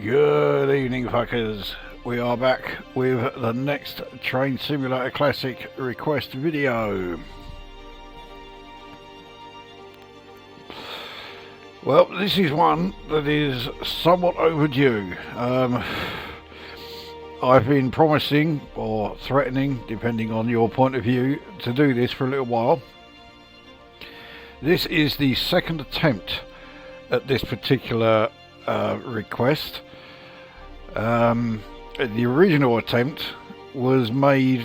Good evening, fuckers. We are back with the next Train Simulator Classic request video. Well, this is one that is somewhat overdue. I've been promising or threatening, depending on your point of view, to do this for a little while. This is the second attempt at this particular request. The original attempt was made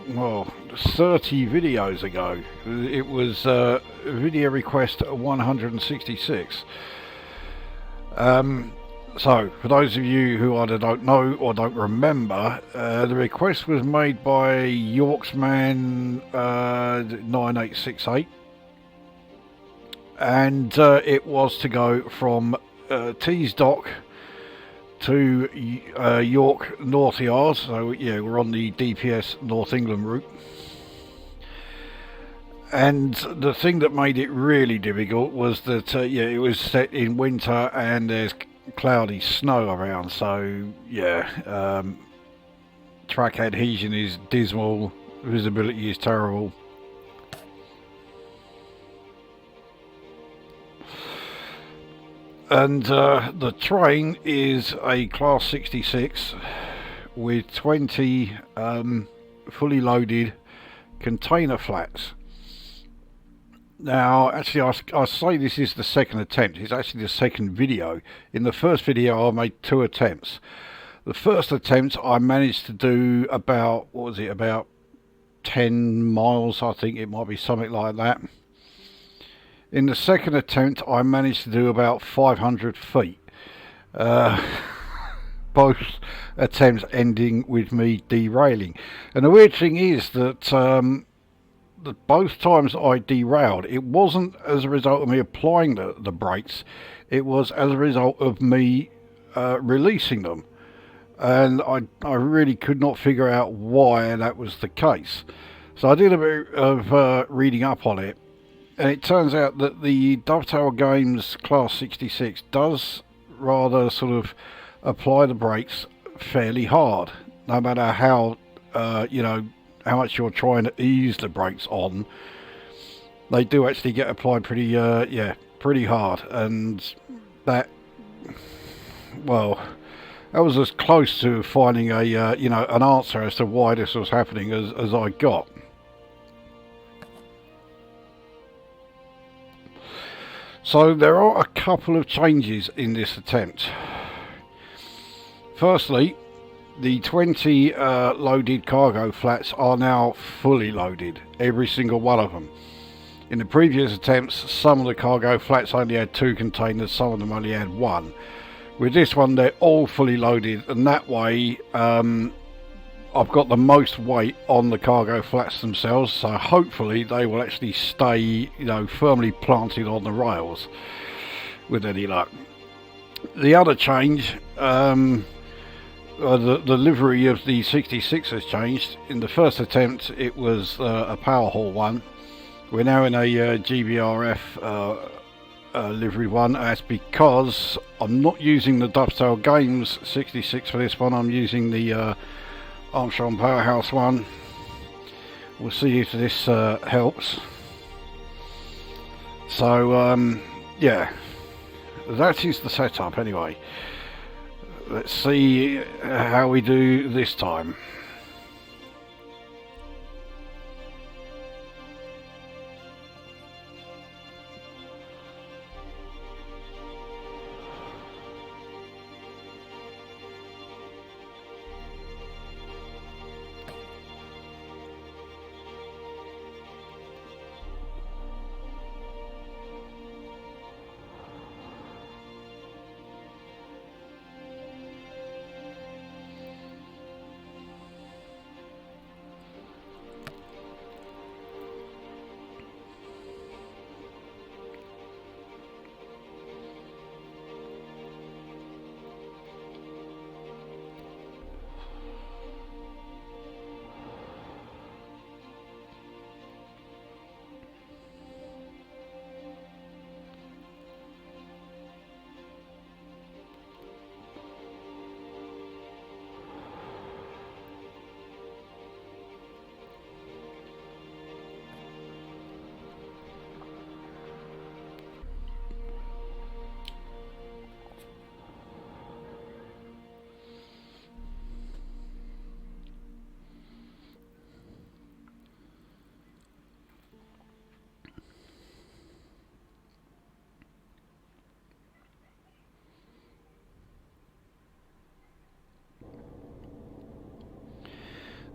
30 videos ago. It was video request 166. So for those of you who either don't know or don't remember, the request was made by Yorksman 9868, and it was to go from Tees Dock to York North Yards. So yeah, we're on the DPS North England route. And the thing that made it really difficult was that it was set in winter and there's cloudy snow around. So yeah, track adhesion is dismal, visibility is terrible. And the train is a Class 66 with 20 fully loaded container flats. Now, actually, I say this is the second attempt. It's actually the second video. In the first video, I made 2 attempts. The first attempt, I managed to do about, about 10 miles, I think it might be something like that. In the second attempt, I managed to do about 500 feet. Both attempts ending with me derailing. And the weird thing is that, both times I derailed, it wasn't as a result of me applying the brakes. It was as a result of me releasing them. And I really could not figure out why that was the case. So I did a bit of reading up on it. And it turns out that the Dovetail Games Class 66 does rather sort of apply the brakes fairly hard, no matter how how much you're trying to ease the brakes on. They do actually get applied pretty hard, and that was as close to finding a an answer as to why this was happening as I got. So there are a couple of changes in this attempt. Firstly, the 20 loaded cargo flats are now fully loaded, every single one of them. In the previous attempts, some of the cargo flats only had 2 containers, some of them only had 1. With this one, they're all fully loaded, and that way I've got the most weight on the cargo flats themselves, so hopefully they will actually stay, firmly planted on the rails with any luck. The other change, the livery of the 66 has changed. In the first attempt, it was a power haul one. We're now in a GBRf livery one. That's because I'm not using the Dovetail Games 66 for this one. I'm using the Armstrong Powerhouse one. We'll see if this helps. So yeah, that is the setup anyway. Let's see how we do this time.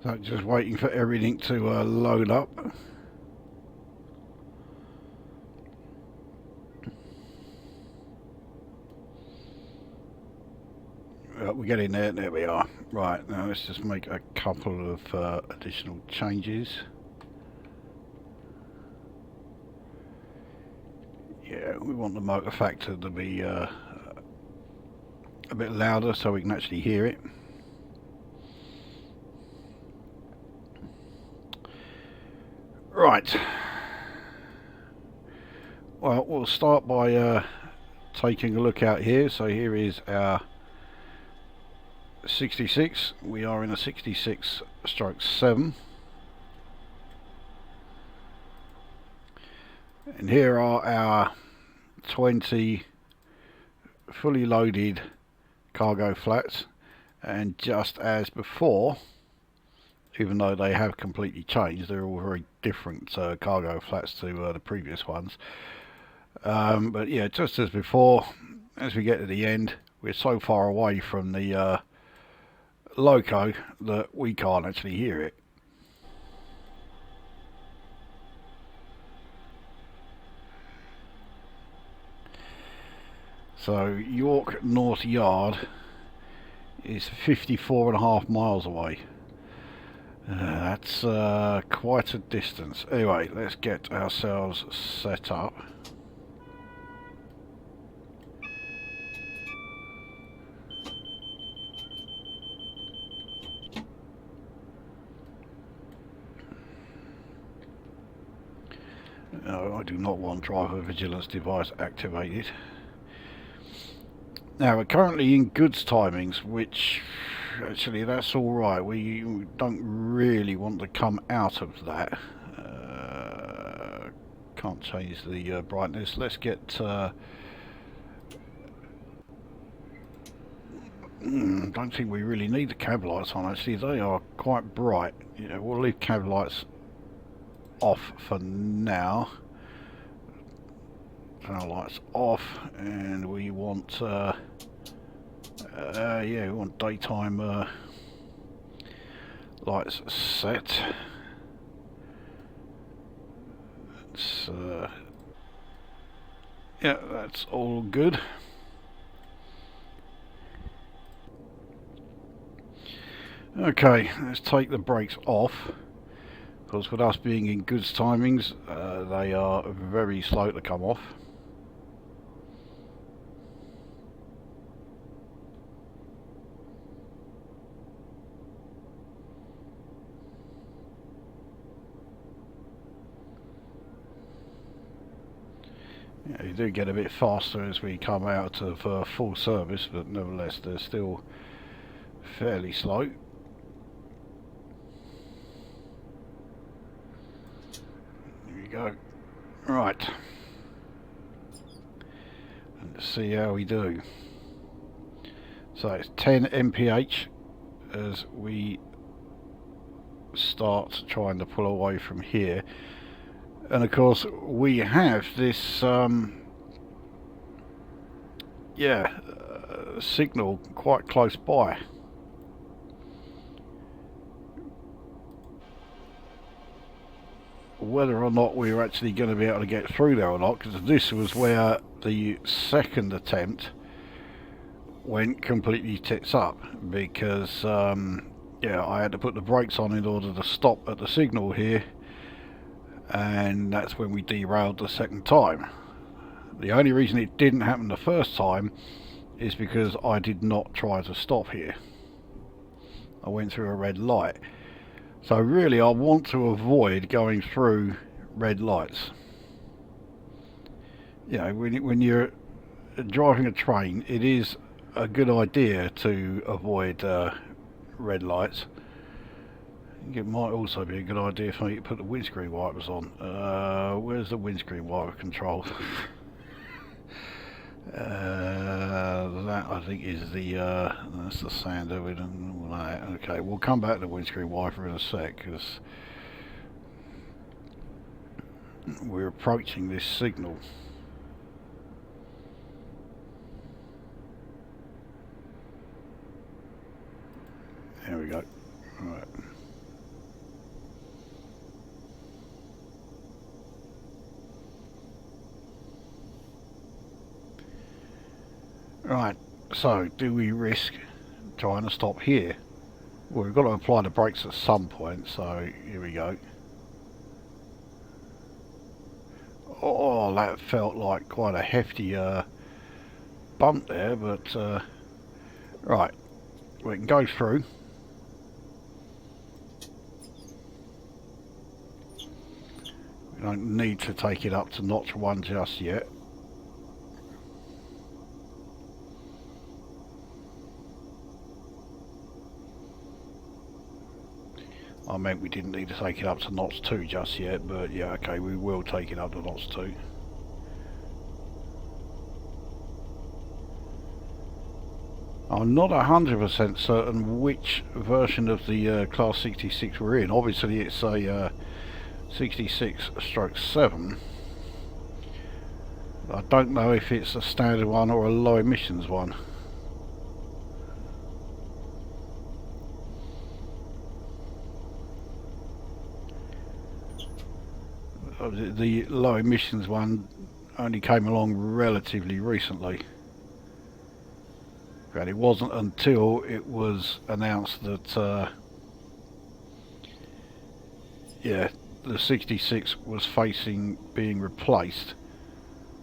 So just waiting for everything to load up. We're getting there. There we are. Right, now let's just make a couple of additional changes. Yeah, we want the motor factor to be a bit louder so we can actually hear it. Right. Well, we'll start by taking a look out here. So here is our 66. We are in a 66/7. And here are our 20 fully loaded cargo flats, and just as before, even though they have completely changed, they're all very different cargo flats to the previous ones. But yeah, just as before, as we get to the end, we're so far away from the loco that we can't actually hear it. So York North Yard is 54.5 miles away. That's quite a distance. Anyway, let's get ourselves set up. No, I do not want driver vigilance device activated. Now we're currently in goods timings, which actually that's alright. We don't really want to come out of that. Can't change the brightness. Let's get don't think we really need the cab lights on. Actually, they are quite bright. Yeah, we'll leave cab lights off for now. Our lights off, and we want yeah, we want daytime lights set. It's yeah, that's all good. Okay, let's take the brakes off, because with us being in goods timings, they are very slow to come off. Yeah, you do get a bit faster as we come out of full service, but nevertheless they're still fairly slow. There we go. Right. Let's see how we do. So it's 10 mph as we start trying to pull away from here. And of course we have this signal quite close by. Whether or not we were actually going to be able to get through there or not, because this was where the second attempt went completely tits up, because yeah, I had to put the brakes on in order to stop at the signal here, and that's when we derailed the second time. The only reason it didn't happen the first time is because I did not try to stop here. I went through a red light. So really I want to avoid going through red lights. You know, when you're driving a train, it is a good idea to avoid red lights. It might also be a good idea for me to put the windscreen wipers on. Where's the windscreen wiper control? That I think is the that's the sander with all that. Okay, we'll come back to the windscreen wiper in a sec, because we're approaching this signal. There we go. All right. Right, so do we risk trying to stop here? Well, we've got to apply the brakes at some point, so here we go. Oh, that felt like quite a hefty bump there, but right, we can go through. We don't need to take it up to notch 1 just yet. I meant we didn't need to take it up to notch 2 just yet, but yeah, okay, we will take it up to notch 2. I'm not 100% certain which version of the Class 66 we're in. Obviously it's a 66/7. I don't know if it's a standard one or a low emissions one. The low emissions one only came along relatively recently. And it wasn't until it was announced that yeah, the 66 was facing being replaced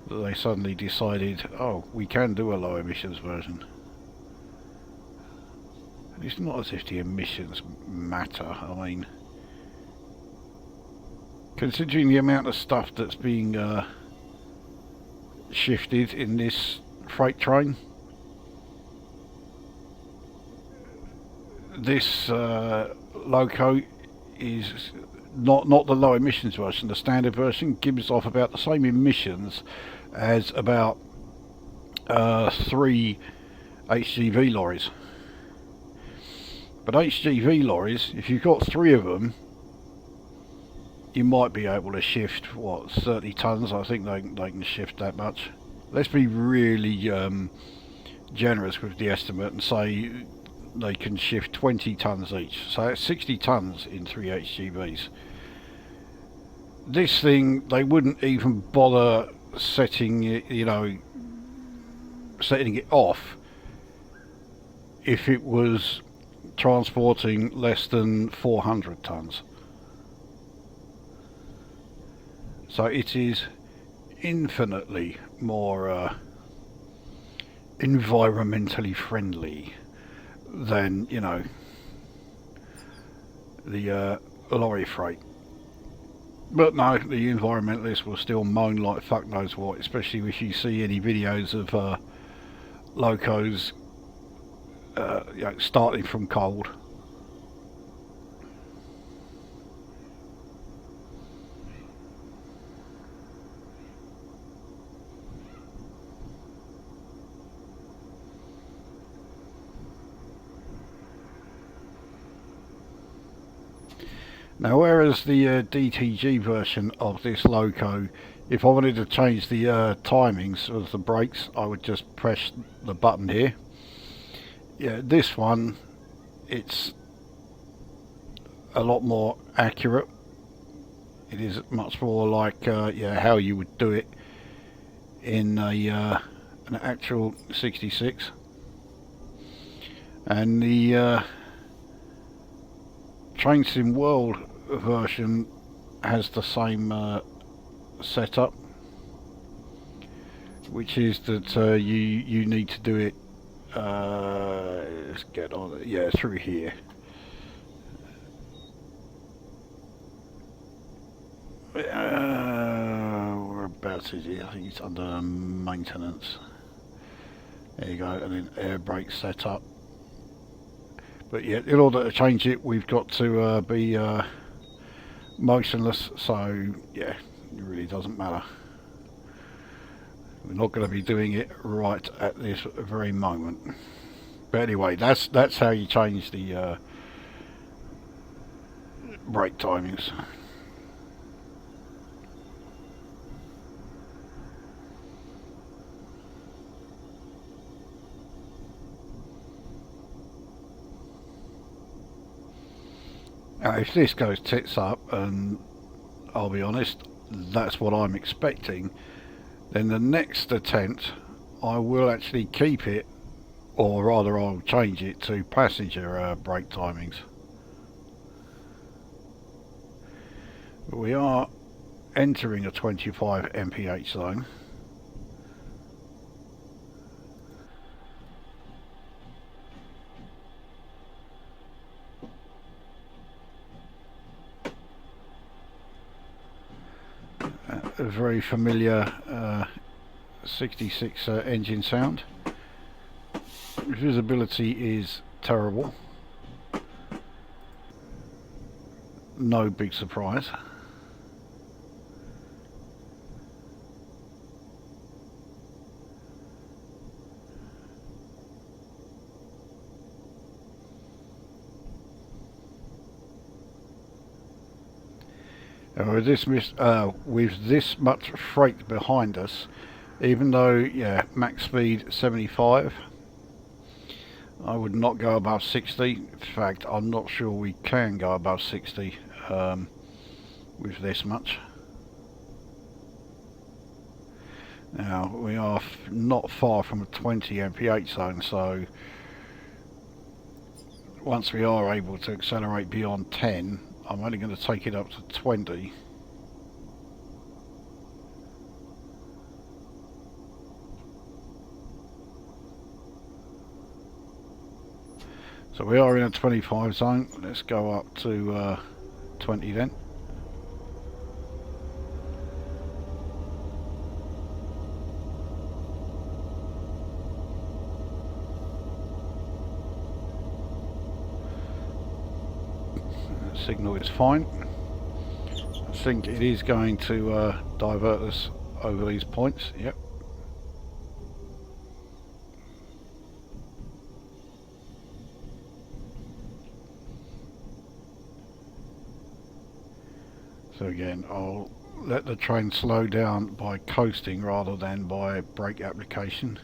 that they suddenly decided, oh, we can do a low emissions version. And it's not as if the emissions matter. I mean, considering the amount of stuff that's being shifted in this freight train, this loco is not the low emissions version. The standard version gives off about the same emissions as about 3 HGV lorries. But HGV lorries, if you've got 3 of them, you might be able to shift, what, 30 tons? I think they can shift that much. Let's be really generous with the estimate and say they can shift 20 tons each. So that's 60 tons in 3 HGVs. This thing, they wouldn't even bother setting it, setting it off if it was transporting less than 400 tons. So it is infinitely more environmentally friendly than, the lorry freight. But no, the environmentalists will still moan like fuck knows what, especially if you see any videos of locos starting from cold. Now, whereas the DTG version of this loco, if I wanted to change the timings of the brakes, I would just press the button here. Yeah, this one, it's a lot more accurate. It is much more like how you would do it in an actual 66. And the Train Sim World version has the same setup, which is that you need to do it. Let's get on it. Yeah, through here. Whereabouts is it? I think it's under maintenance. There you go, and then air brake setup. But yeah, in order to change it, we've got to be motionless, so yeah, it really doesn't matter. We're not going to be doing it right at this very moment. But anyway, that's how you change the brake timings. Now, if this goes tits up, and I'll be honest, that's what I'm expecting, then the next attempt I will actually keep it, or rather I'll change it to passenger brake timings. But we are entering a 25 mph zone. A very familiar 66 engine sound. Visibility is terrible. No big surprise. And with this much freight behind us, even though, yeah, max speed 75, I would not go above 60. In fact, I'm not sure we can go above 60 with this much. Now, we are not far from a 20 mph zone, so once we are able to accelerate beyond 10, I'm only going to take it up to 20. So we are in a 25 zone. Let's go up to 20 then. The signal is fine. I think it is going to divert us over these points. Yep. So again, I'll let the train slow down by coasting rather than by brake application.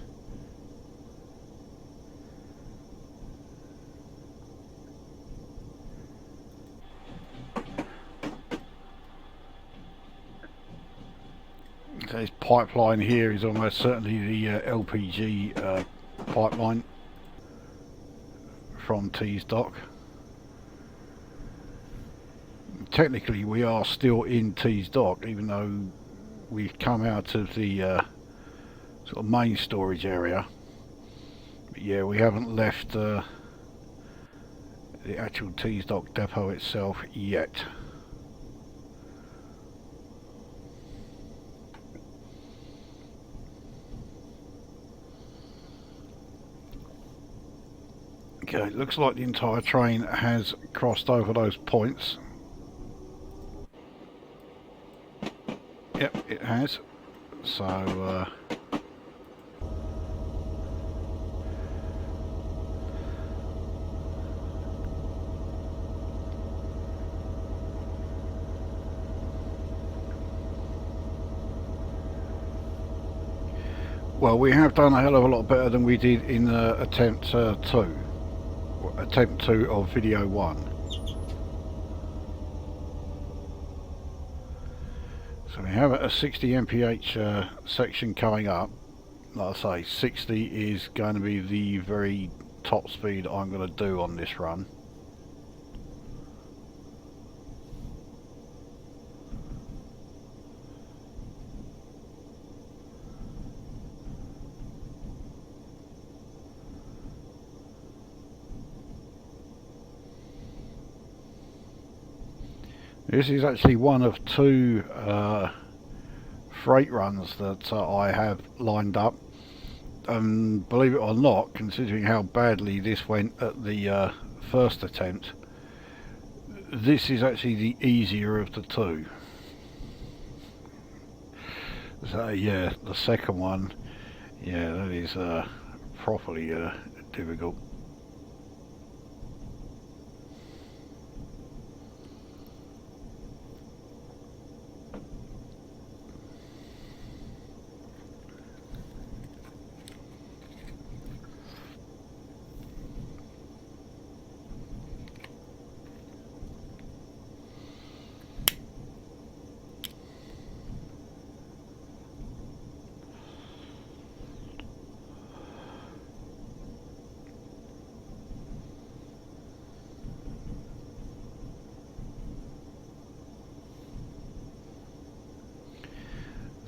This pipeline here is almost certainly the LPG pipeline from Tees Dock. Technically we are still in Tees Dock, even though we've come out of the sort of main storage area. But yeah, we haven't left the actual Tees Dock depot itself yet. Okay, it looks like the entire train has crossed over those points. Yep, it has. So well, we have done a hell of a lot better than we did in attempt 2 of video 1. So we have a 60 mph section coming up. Like I say, 60 is going to be the very top speed I'm going to do on this run. This is actually one of 2 freight runs that I have lined up. Believe it or not, considering how badly this went at the first attempt, this is actually the easier of the 2. So yeah, the second one, yeah, that is properly difficult.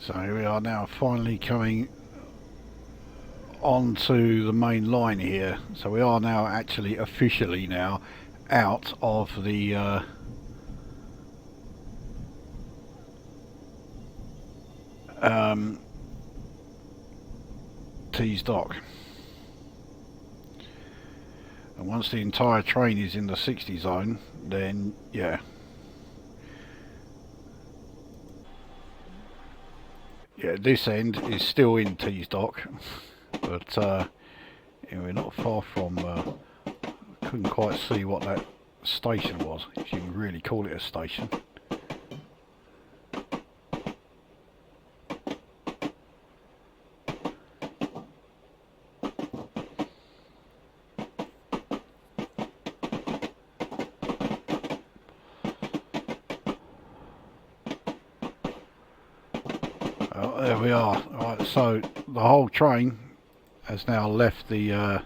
So we are now finally coming onto the main line here. So we are now actually officially now out of the Tees dock. And once the entire train is in the 60 zone, then yeah. Yeah, this end is still in Tees dock, but yeah, we're not far from, couldn't quite see what that station was, if you can really call it a station. There we are. Right, so the whole train has now left the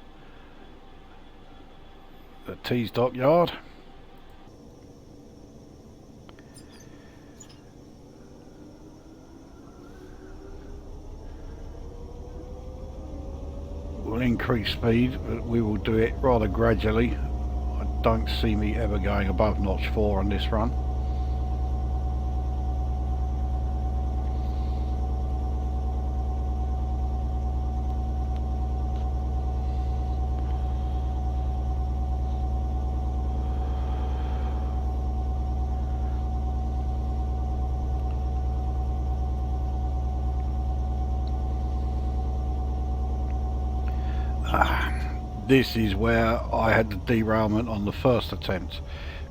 Tees dock yard. We'll increase speed, but we will do it rather gradually. I don't see me ever going above notch 4 on this run. This is where I had the derailment on the first attempt,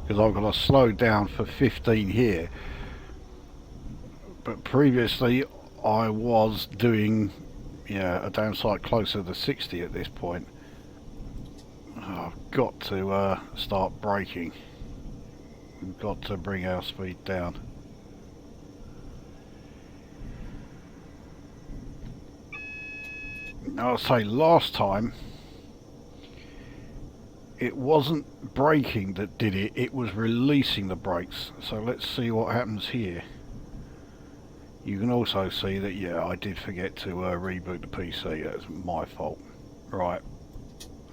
because I've got to slow down for 15 here, but previously I was doing a downside closer to 60 at this point. I've got to start braking. We've got to bring our speed down. Now, I'll say last time it wasn't braking that did it, it was releasing the brakes. So let's see what happens here. You can also see that, yeah, I did forget to reboot the PC. That's my fault. Right.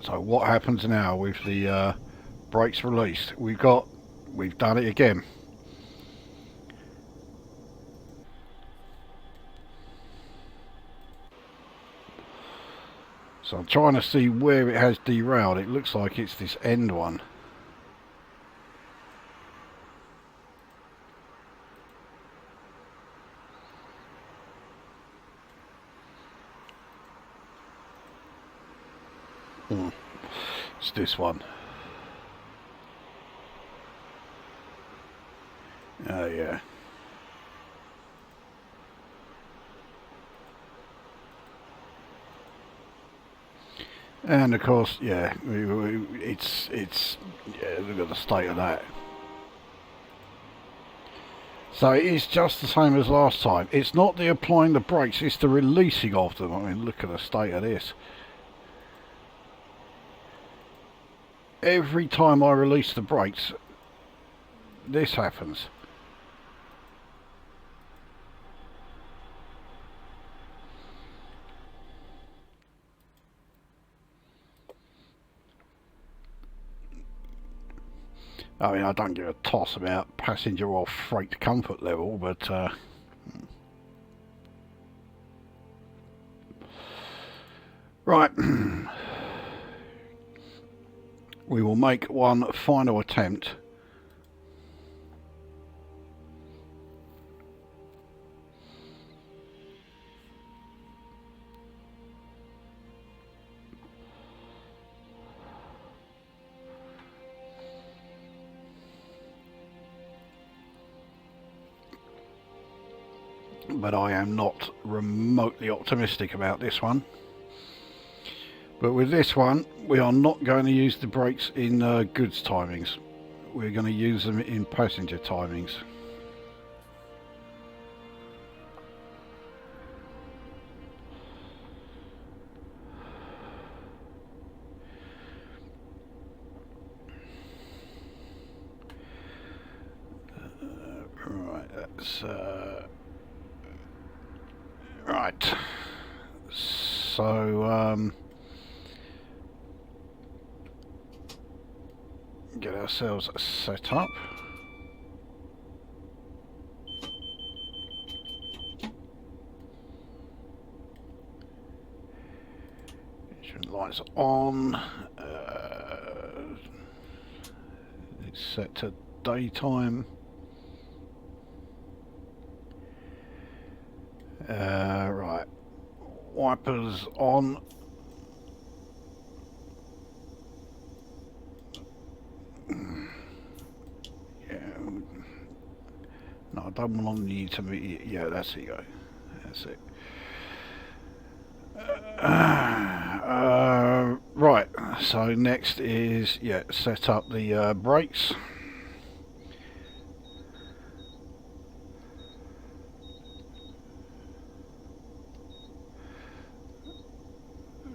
So what happens now with the brakes released? We've done it again. So I'm trying to see where it has derailed. It looks like it's this end one. It's this one. Oh yeah. And of course, yeah, it's yeah, look at the state of that. So it is just the same as last time. It's not the applying the brakes, it's the releasing of them. I mean, look at the state of this. Every time I release the brakes, this happens. I mean, I don't give a toss about passenger or freight comfort level, but right. We will make one final attempt. But I am not remotely optimistic about this one. But with this one, we are not going to use the brakes in goods timings. We're going to use them in passenger timings. Right, that's so get ourselves set up. Engine lights on. It's set to daytime. Right, wipers on. Yeah. No, I don't want you to be. Yeah, that's it. Go. That's it. Right. So next is set up the brakes.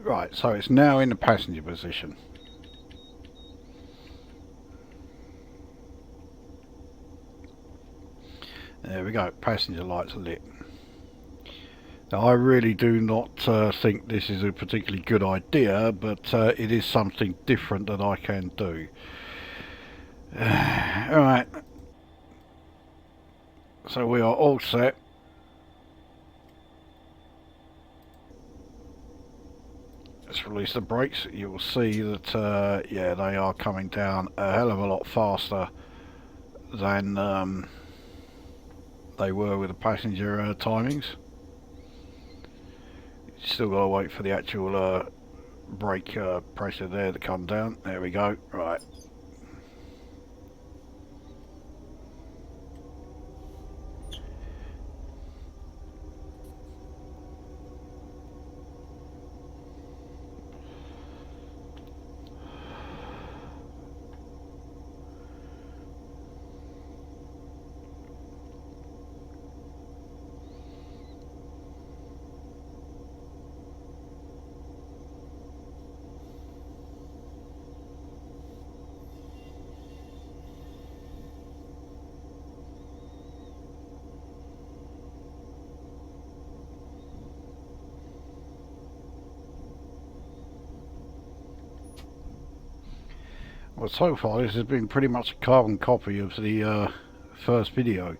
Right, so it's now in the passenger position. There we go, passenger lights are lit. Now I really do not think this is a particularly good idea, but it is something different that I can do. Alright, so we are all set. Let's release the brakes. You will see that yeah, they are coming down a hell of a lot faster than they were with the passenger timings. Still got to wait for the actual brake pressure there to come down. There we go. Right. Well, so far this has been pretty much a carbon copy of the first video,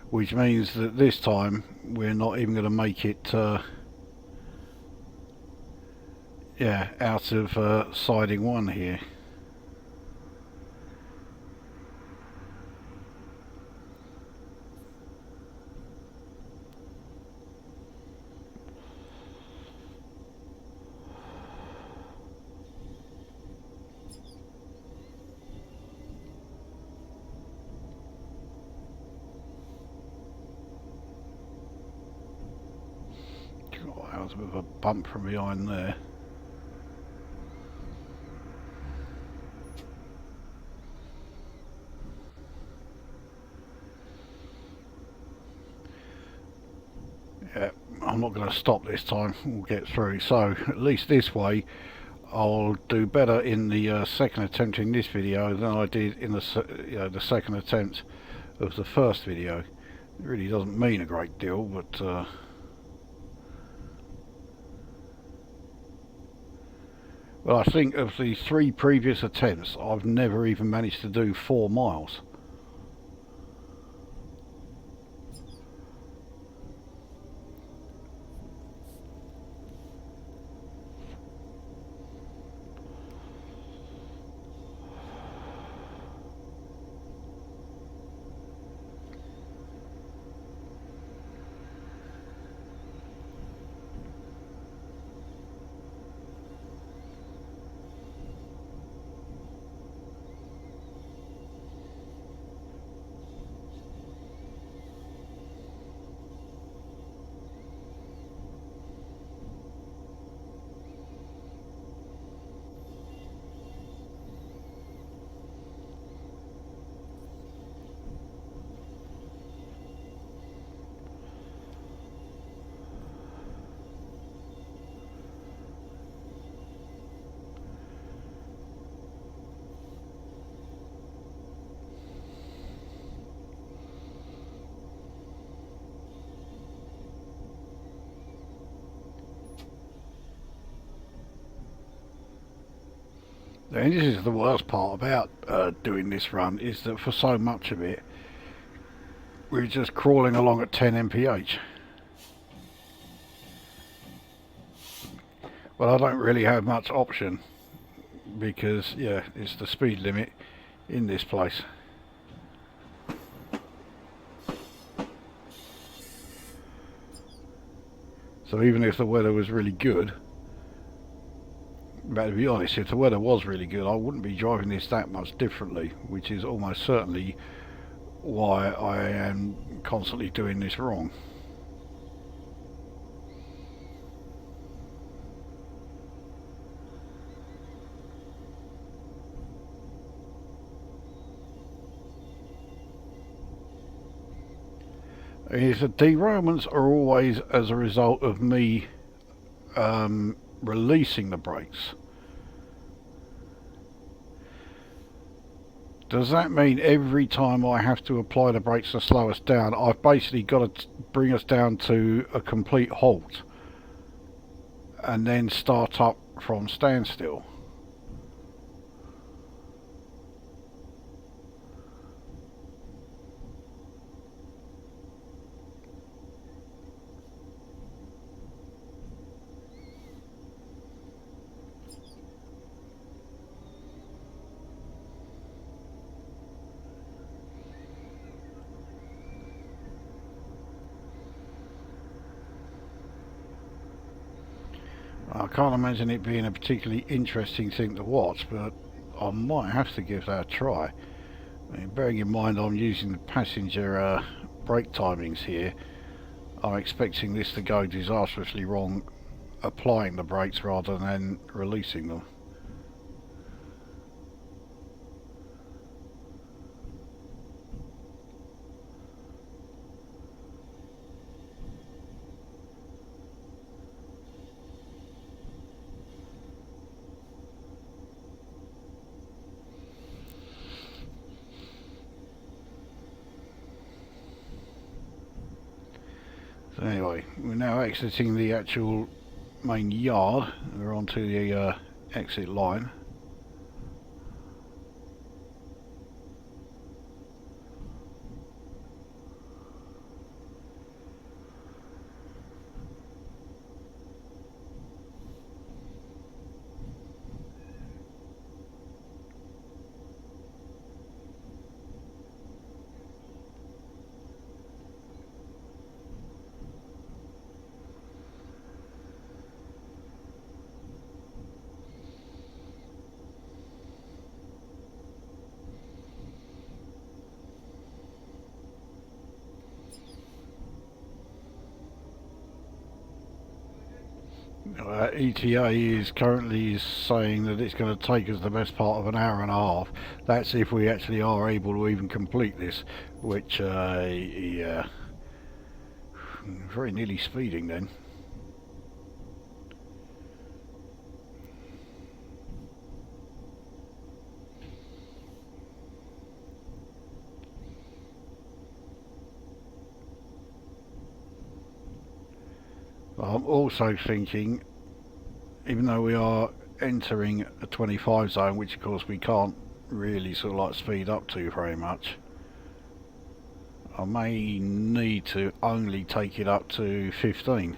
which means that this time we're not even going to make it yeah, out of siding one here. Oh, that was a bit of a bump from behind there. Yeah, I'm not going to stop this time. We'll get through. So at least this way I'll do better in the second attempt in this video than I did in the second attempt of the first video. It really doesn't mean a great deal, but well, I think of the 3 previous attempts I've never even managed to do 4 miles. And this is the worst part about doing this run, is that for so much of it we're just crawling along at 10 mph. Well, I don't really have much option because, yeah, it's the speed limit in this place. So even if the weather was really good, but to be honest, if the weather was really good, I wouldn't be driving this that much differently, which is almost certainly why I am constantly doing this wrong. Is the derailments are always as a result of me releasing the brakes. Does that mean every time I have to apply the brakes to slow us down, I've basically got to bring us down to a complete halt and then start up from standstill? I can't imagine it being a particularly interesting thing to watch, but I might have to give that a try. I mean, bearing in mind I'm using the passenger brake timings here, I'm expecting this to go disastrously wrong applying the brakes rather than releasing them. So anyway, we're now exiting the actual main yard. We're onto the exit line. ETA is currently saying that it's going to take us the best part of an hour and a half. That's if we actually are able to even complete this, which, yeah, very nearly speeding then. I'm also thinking, even though we are entering a 25 zone, which of course we can't really sort of like speed up to very much, I may need to only take it up to 15.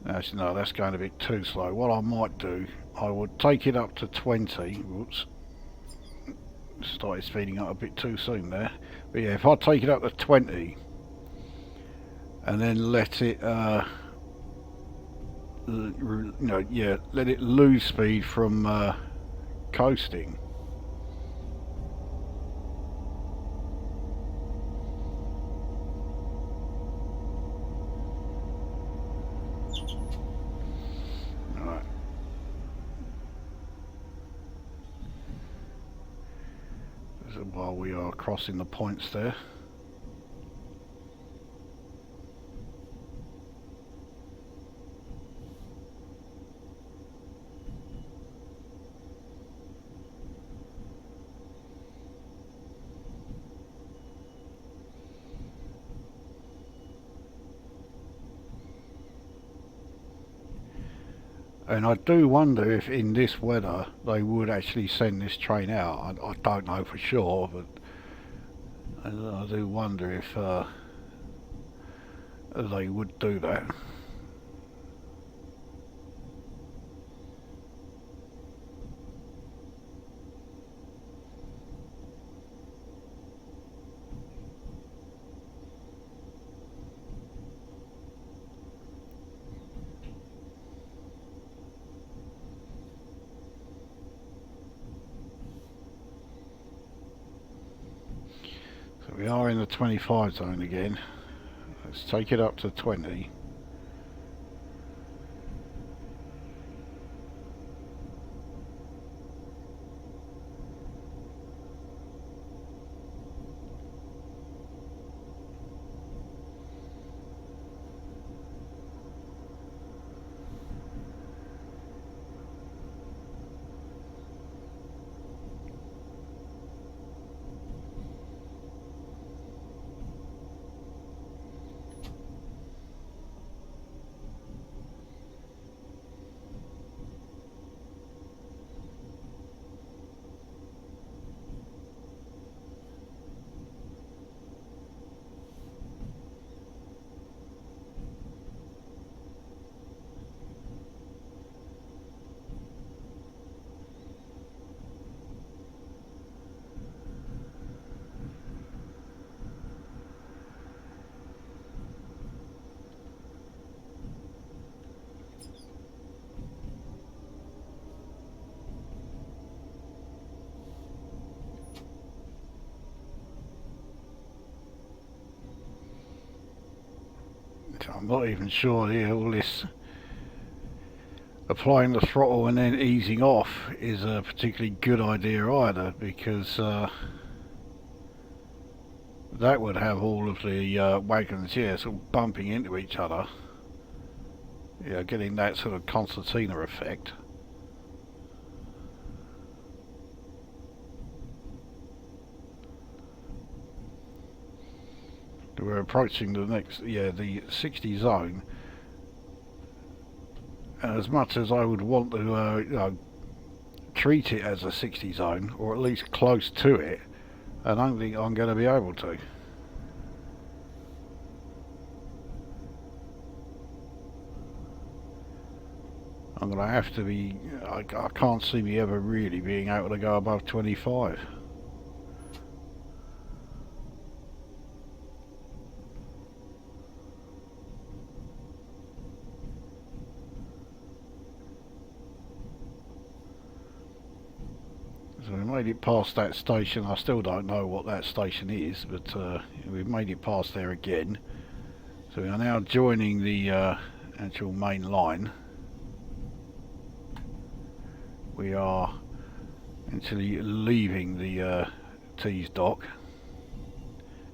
Actually, no, that's going a bit too slow. What I might do, I would take it up to 20. Whoops. Started speeding up a bit too soon there. But yeah, if I take it up to 20 and then let it let it lose speed from coasting. Alright. So while we are crossing the points there. And I do wonder if in this weather they would actually send this train out. I don't know for sure, but I do wonder if they would do that. So we are in the 25 zone again. Let's take it up to 20. I'm not even sure here all this applying the throttle and then easing off is a particularly good idea either, because that would have all of the wagons here sort of bumping into each other, getting that sort of concertina effect. We're approaching the next, the 60 zone. And as much as I would want to treat it as a 60 zone, or at least close to it, I don't think I'm going to be able to. I'm going to have to be, I can't see me ever really being able to go above 25. So we made it past that station. I still don't know what that station is, but we've made it past there again. So we are now joining the actual main line. We are actually leaving the Tees dock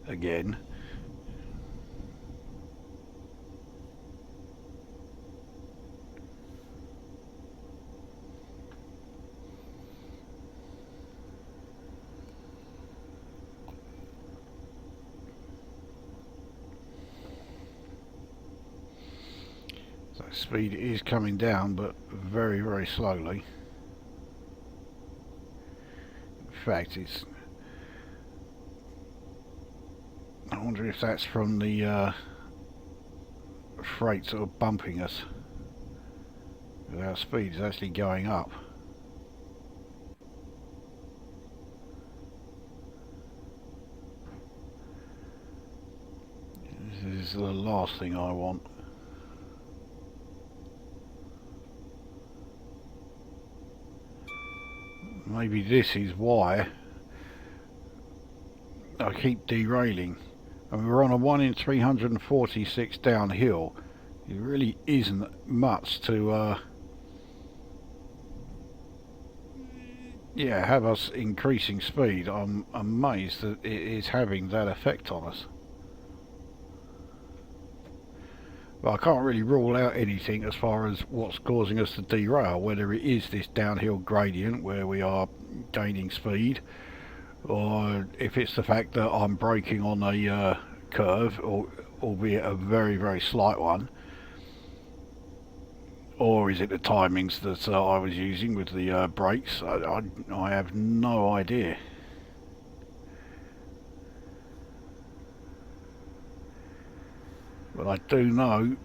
again. So speed is coming down, but very, very slowly. In fact, I wonder if that's from the freight sort of bumping us. Our speed is actually going up. This is the last thing I want. Maybe this is why I keep derailing. I mean, we're on a 1 in 346 downhill. It really isn't much to have us increasing speed. I'm amazed that it is having that effect on us. But I can't really rule out anything as far as what's causing us to derail, whether it is this downhill gradient where we are gaining speed, or if it's the fact that I'm braking on a curve, or albeit a very, very slight one, Or is it the timings that I was using with the brakes? I have no idea. But I do know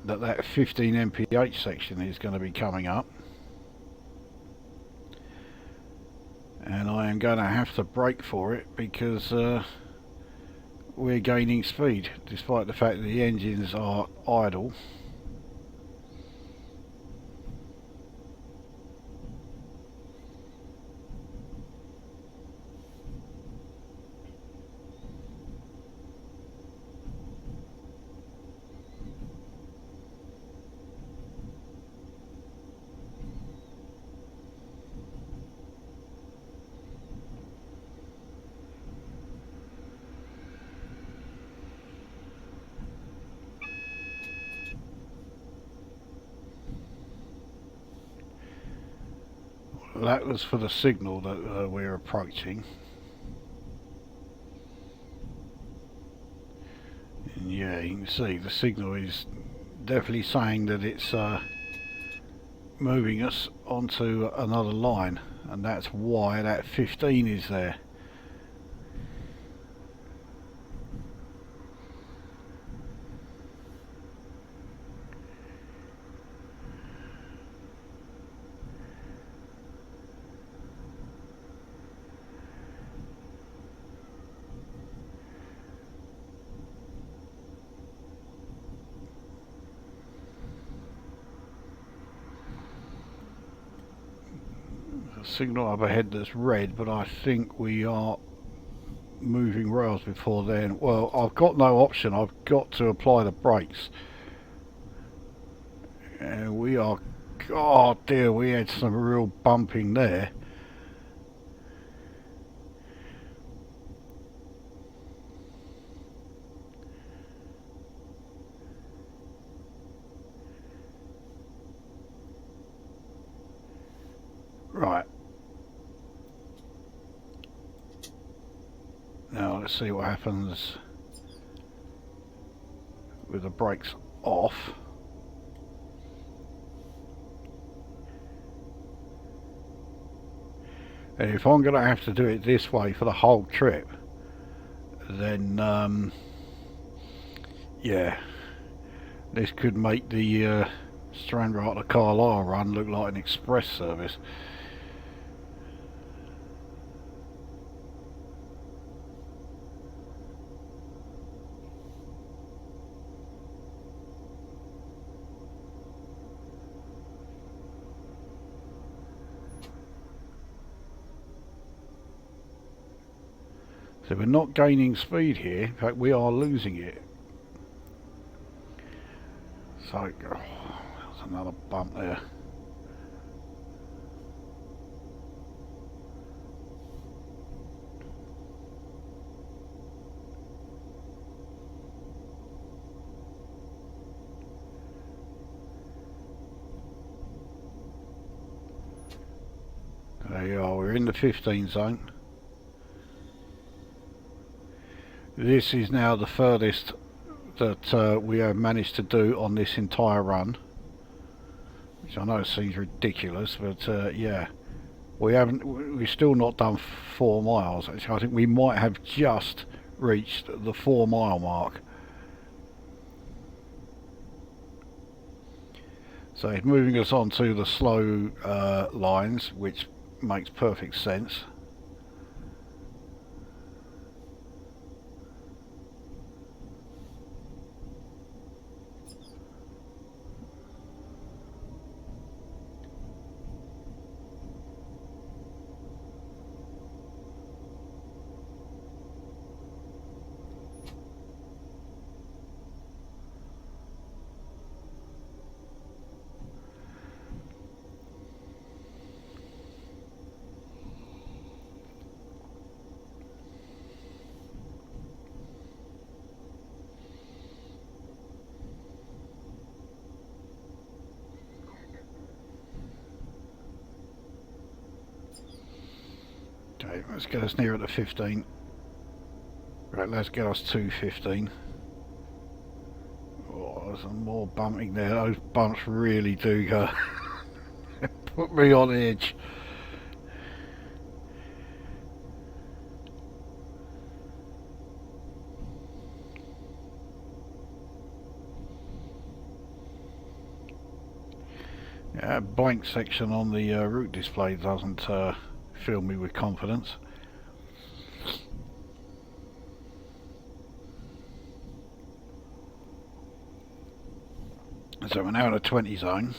that that 15 mph section is going to be coming up. And I am going to have to brake for it because we're gaining speed despite the fact that the engines are idle. That was for the signal that we're approaching. And yeah, you can see the signal is definitely saying that it's moving us onto another line, and that's why that 15 is there. Signal up ahead that's red, but I think we are moving rails before then. Well, I've got no option. I've got to apply the brakes. And we are... Oh dear, we had some real bumping there. Right. Now let's see what happens with the brakes off. And if I'm going to have to do it this way for the whole trip, then yeah, this could make the Stranraer to Carlisle run look like an express service. So we're not gaining speed here, in fact we are losing it. So, oh, there's another bump there. There you are, we're in the 15 zone. This is now the furthest that we have managed to do on this entire run, which I know seems ridiculous, but yeah, we've still not done 4 miles. Actually, I think we might have just reached the 4 mile mark. So it's moving us on to the slow lines, which makes perfect sense. Okay, let's get us nearer to 15. Right, let's get us to 15. Oh, some more bumping there. Those bumps really do put me on edge. Yeah, that blank section on the route display doesn't fill me with confidence. So we're now in a 20 zone.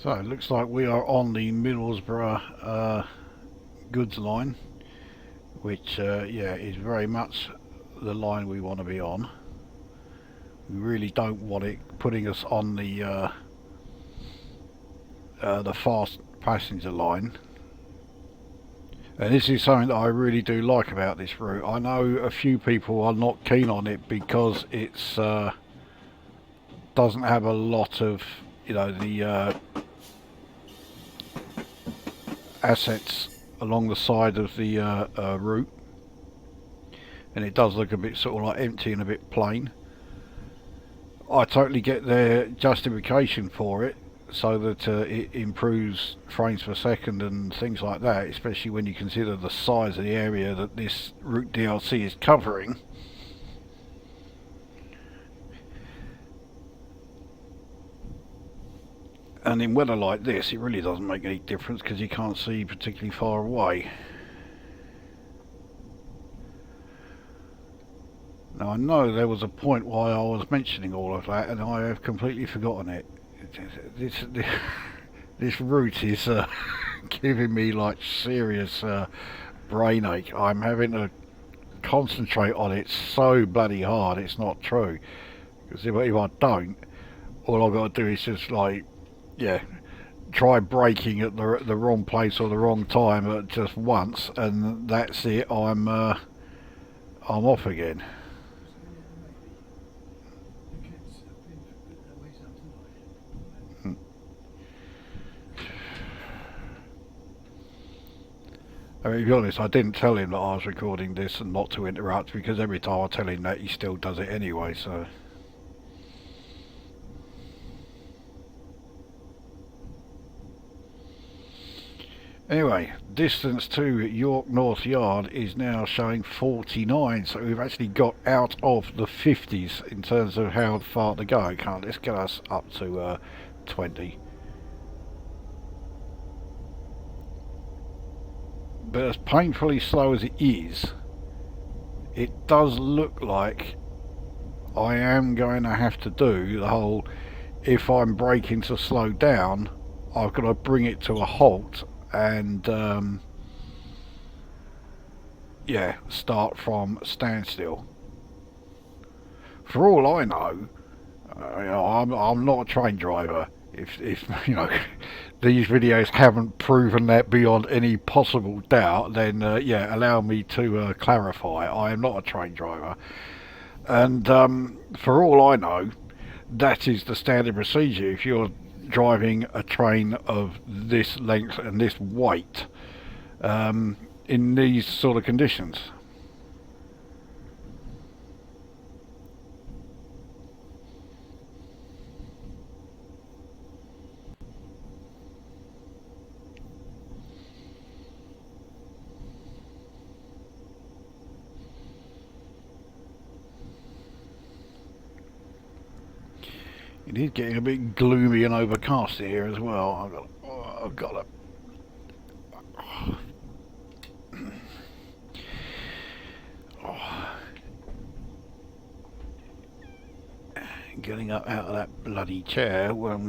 So it looks like we are on the Middlesbrough goods line, which yeah, is very much the line we want to be on. We really don't want it putting us on the fast passenger line. And this is something that I really do like about this route. I know a few people are not keen on it because it's doesn't have a lot of, you know, the assets along the side of the route, and it does look a bit sort of like empty and a bit plain. I totally get their justification for it, so that it improves frames per second and things like that, especially when you consider the size of the area that this route DLC is covering. And in weather like this, it really doesn't make any difference because you can't see particularly far away. Now I know there was a point why I was mentioning all of that, and I have completely forgotten it. This route is giving me like serious brain ache. I'm having to concentrate on it so bloody hard. It's not true. Because if I don't, all I've got to do is just like, yeah, try braking at the wrong place or the wrong time at just once, and that's it. I'm off again. I mean, to be honest, I didn't tell him that I was recording this and not to interrupt, because every time I tell him that, he still does it anyway, so... Anyway, distance to York North Yard is now showing 49, so we've actually got out of the 50s in terms of how far to go. Let's get us up to 20. But as painfully slow as it is, it does look like I am going to have to do the whole, if I'm braking to slow down, I've got to bring it to a halt and yeah, start from standstill. For all I know, I'm not a train driver. If you know, these videos haven't proven that beyond any possible doubt, then yeah, allow me to clarify. I am not a train driver, and for all I know, that is the standard procedure if you're driving a train of this length and this weight in these sort of conditions. It is getting a bit gloomy and overcast here as well. I've got to getting up out of that bloody chair when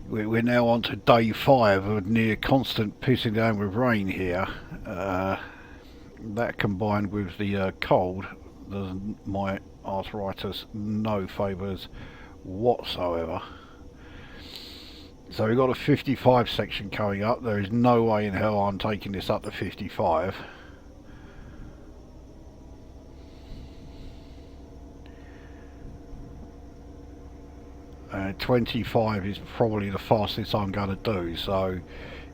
we're now on to day 5 of near constant pissing down with rain here. That combined with the cold does my arthritis no favours whatsoever. So we've got a 55 section coming up. There is no way in hell I'm taking this up to 55. 25 is probably the fastest I'm going to do. So,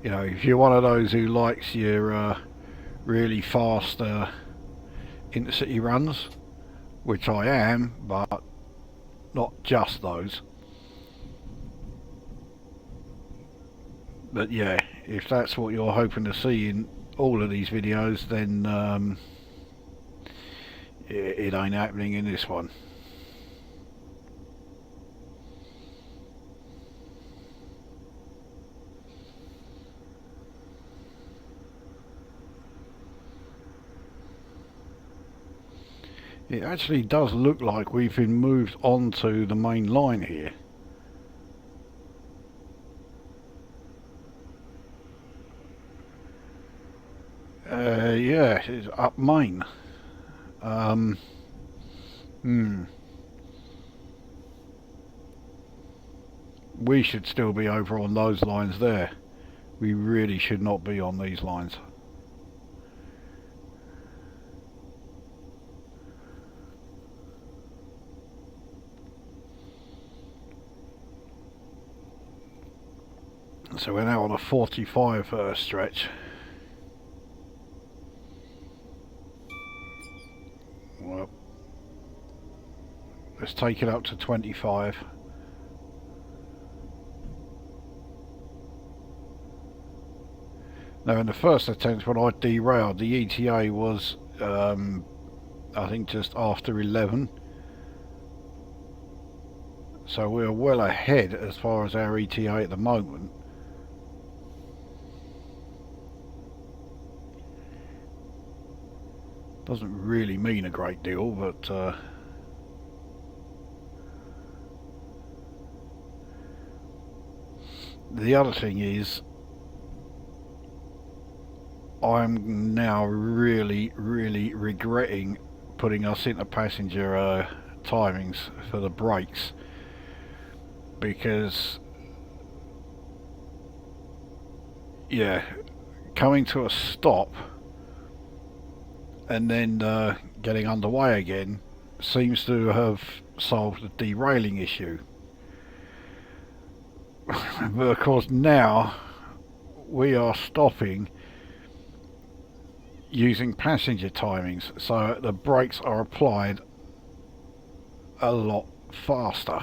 you know, if you're one of those who likes your really fast intercity runs, which I am, but not just those. But yeah, if that's what you're hoping to see in all of these videos, then it ain't happening in this one. It actually does look like we've been moved onto the main line here. Yeah, it's up main. We should still be over on those lines there. We really should not be on these lines. So we're now on a 45 stretch. Well, let's take it up to 25. Now in the first attempt when I derailed, the ETA was I think just after 11. So we're well ahead as far as our ETA at the moment. Doesn't really mean a great deal, but the other thing is I'm now really regretting putting us into passenger timings for the brakes, because yeah, coming to a stop and then getting underway again seems to have solved the derailing issue. But of course now we are stopping using passenger timings, so the brakes are applied a lot faster.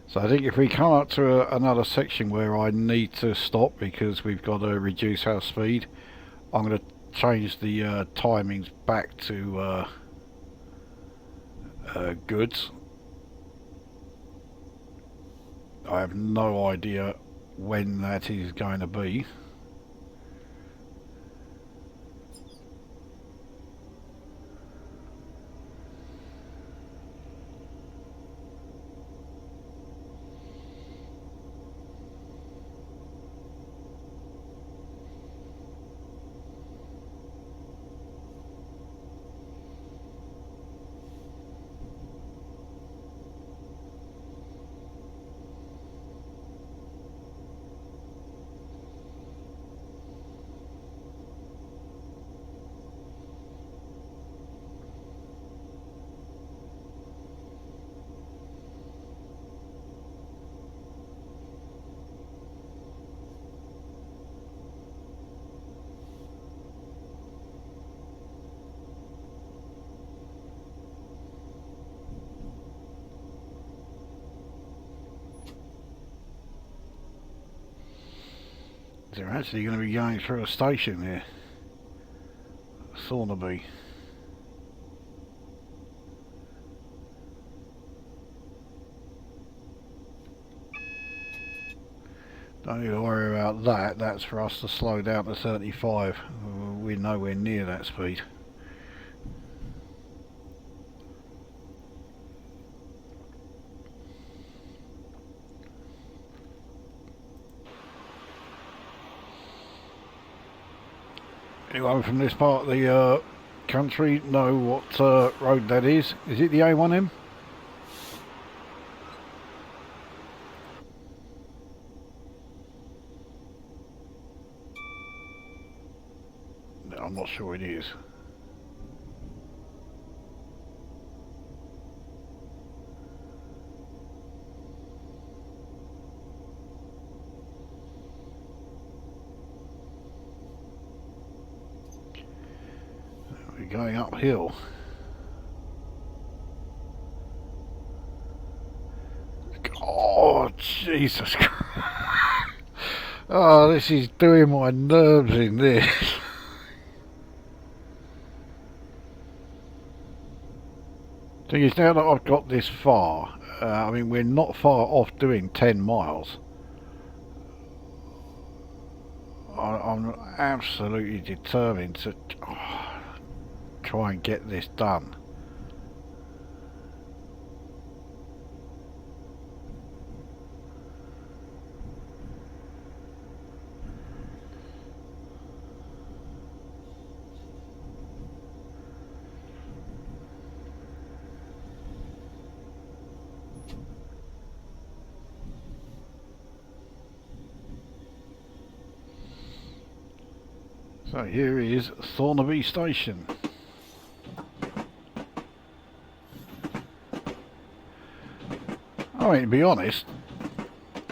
So I think if we come up to another section where I need to stop because we've got to reduce our speed, I'm going to change the timings back to goods. I have no idea when that is going to be. They're actually going to be going through a station here, Thornaby. Don't need to worry about that. That's for us to slow down to 35. We're nowhere near that speed. Anyone from this part of the country know what road that is? Is it the A1M? No, I'm not sure it is. We're going uphill. Oh, Jesus Christ. Oh, this is doing my nerves in this. Thing is, now that I've got this far, I mean, we're not far off doing 10 miles. I'm absolutely determined to try and get this done. So here is Thornaby Station. I mean, to be honest,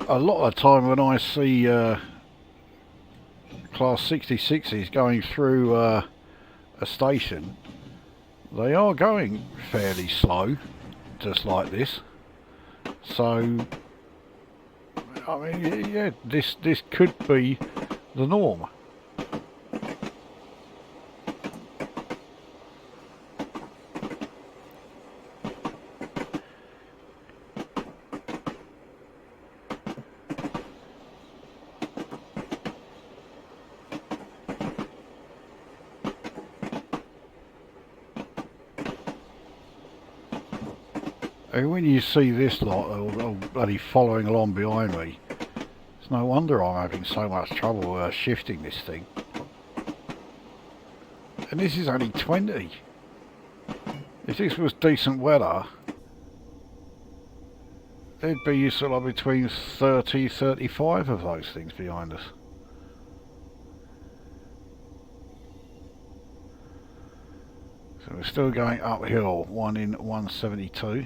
a lot of the time when I see Class 66s going through a station, they are going fairly slow, just like this. So, I mean, yeah, this could be the norm. And when you see this lot all bloody following along behind me, it's no wonder I'm having so much trouble shifting this thing. And this is only 20. If this was decent weather, there'd be sort of between 30, 35 of those things behind us. So we're still going uphill, one in 172.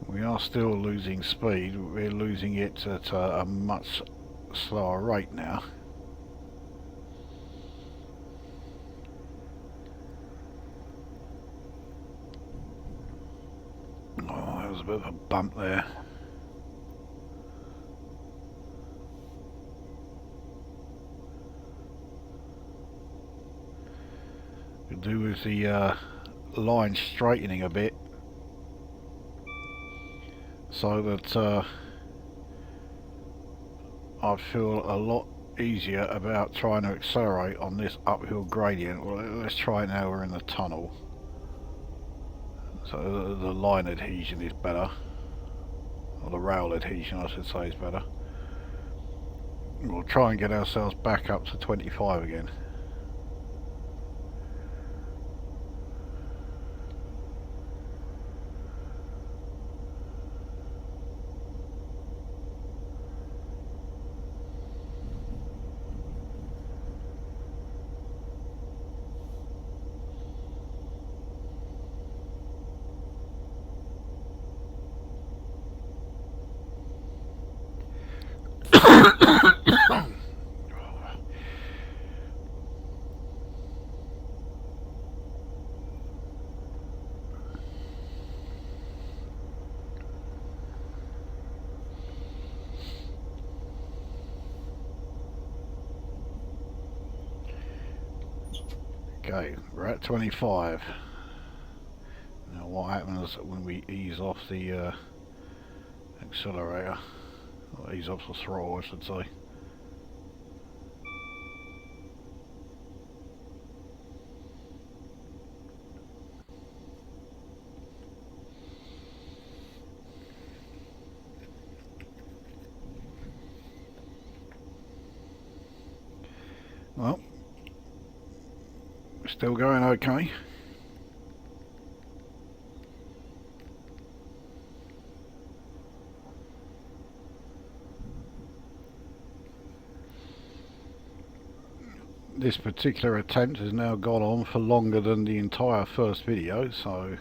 We are still losing speed. We're losing it at a much slower rate now. Oh, there was a bit of a bump there. Could do with the line straightening a bit, so that I'd feel a lot easier about trying to accelerate on this uphill gradient. Well, let's try it now we're in the tunnel. So the line adhesion is better, or the rail adhesion I should say is better. We'll try and get ourselves back up to 25 again. Okay, we're at 25. Now what happens when we ease off the accelerator? Or ease off the throttle, I should say. Well, still going okay. This particular attempt has now gone on for longer than the entire first video, so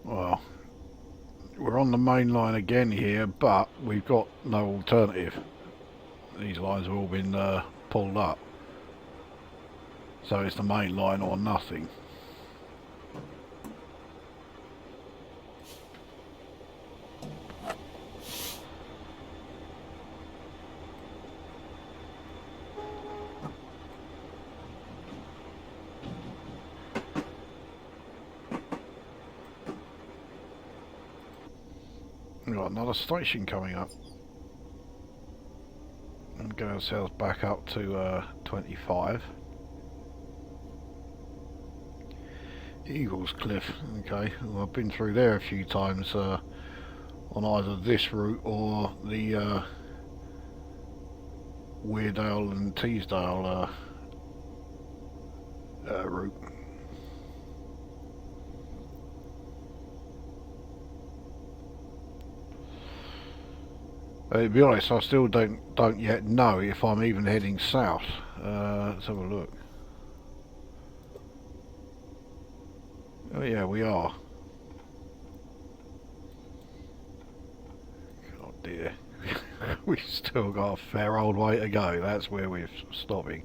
well, we're on the main line again here, but we've got no alternative. These lines have all been pulled up, so it's the main line or nothing. We've got another station coming up. And get ourselves back up to 25. Eagles Cliff, okay. Well, I've been through there a few times on either this route or the Weardale and Teesdale route. To be honest, I still don't yet know if I'm even heading south. Let's have a look. Oh yeah, we are. Oh dear. We've still got a fair old way to go. That's where we're stopping.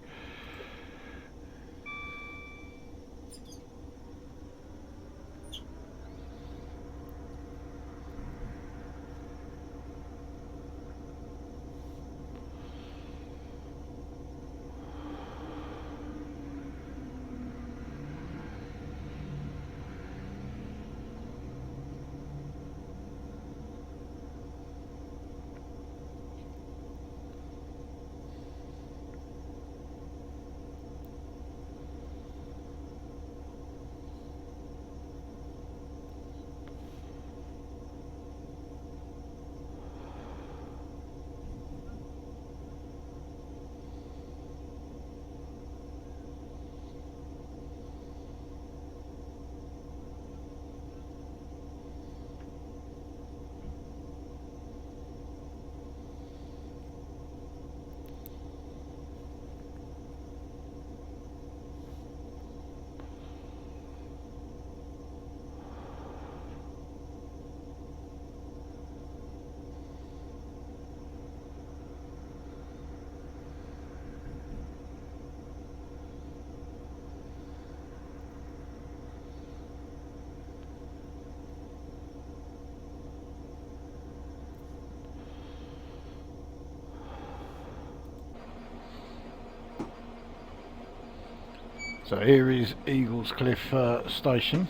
So here is Eagles Cliff Station.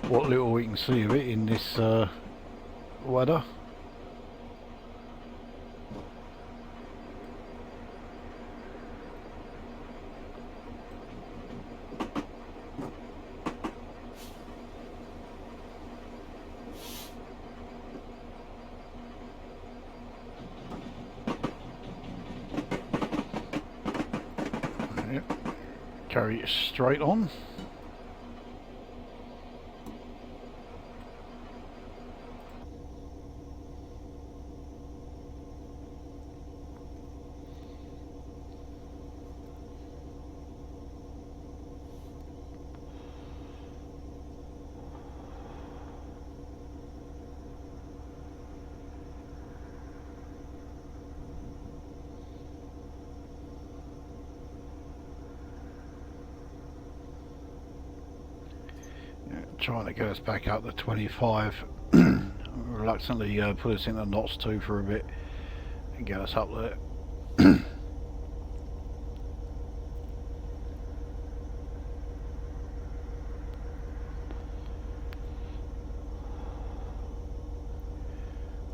What little we can see of it in this weather. Yep. Carry it straight on. Trying to get us back up to 25. Reluctantly put us into knots 2 for a bit and get us up there.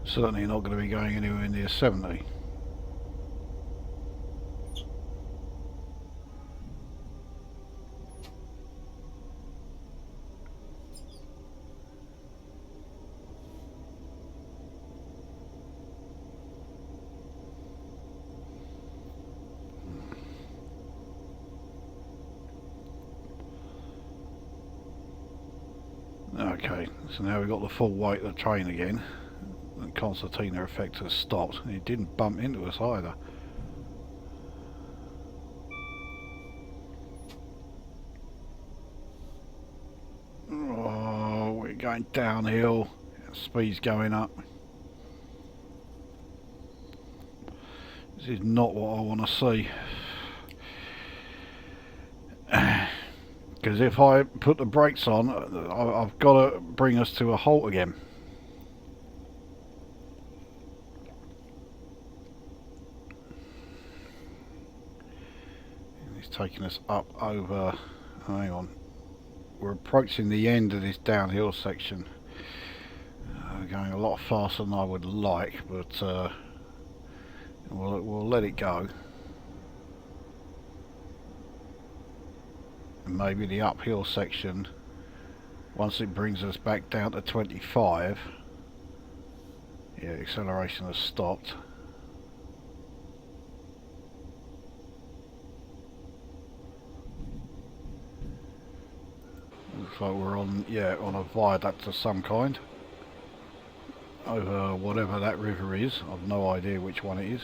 Certainly not going to be going anywhere near 70. Okay, so now we've got the full weight of the train again. The concertina effect has stopped, and it didn't bump into us either. Oh, we're going downhill, speed's going up. This is not what I want to see. Because if I put the brakes on, I've got to bring us to a halt again. He's taking us up over, hang on, we're approaching the end of this downhill section. We're going a lot faster than I would like, but we'll let it go. And maybe the uphill section, once it brings us back down to 25, yeah, acceleration has stopped. Looks like we're on, yeah, on a viaduct of some kind over whatever that river is. I've no idea which one it is.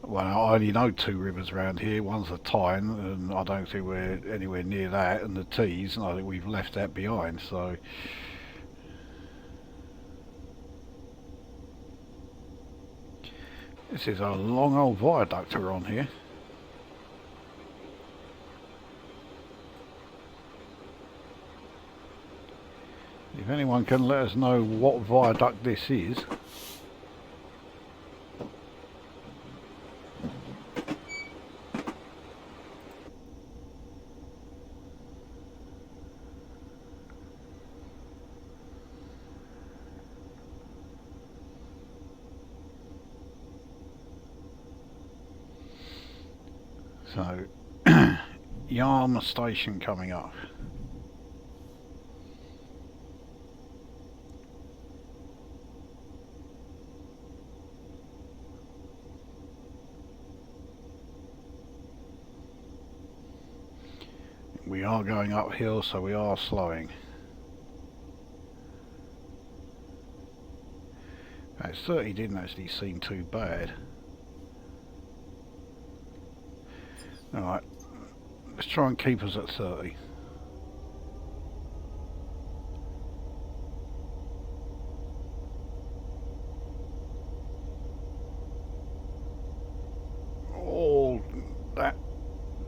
Well, I only know 2 rivers around here. One's the Tyne, and I don't think we're anywhere near that, and the Tees, and I think we've left that behind, so... This is a long old viaduct we're on here. If anyone can let us know what viaduct this is. So, Yarm Station coming up. We are going uphill, so we are slowing. That 30 didn't actually seem too bad. Alright, let's try and keep us at 30. Oh, that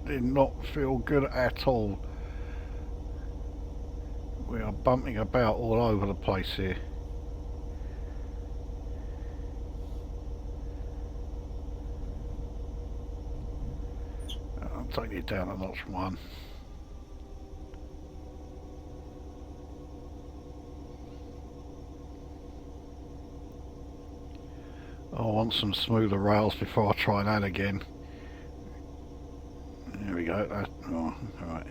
did not feel good at all. We are bumping about all over the place here. take it down to notch 1. I want some smoother rails before I try that again. There we go. That's oh, alright.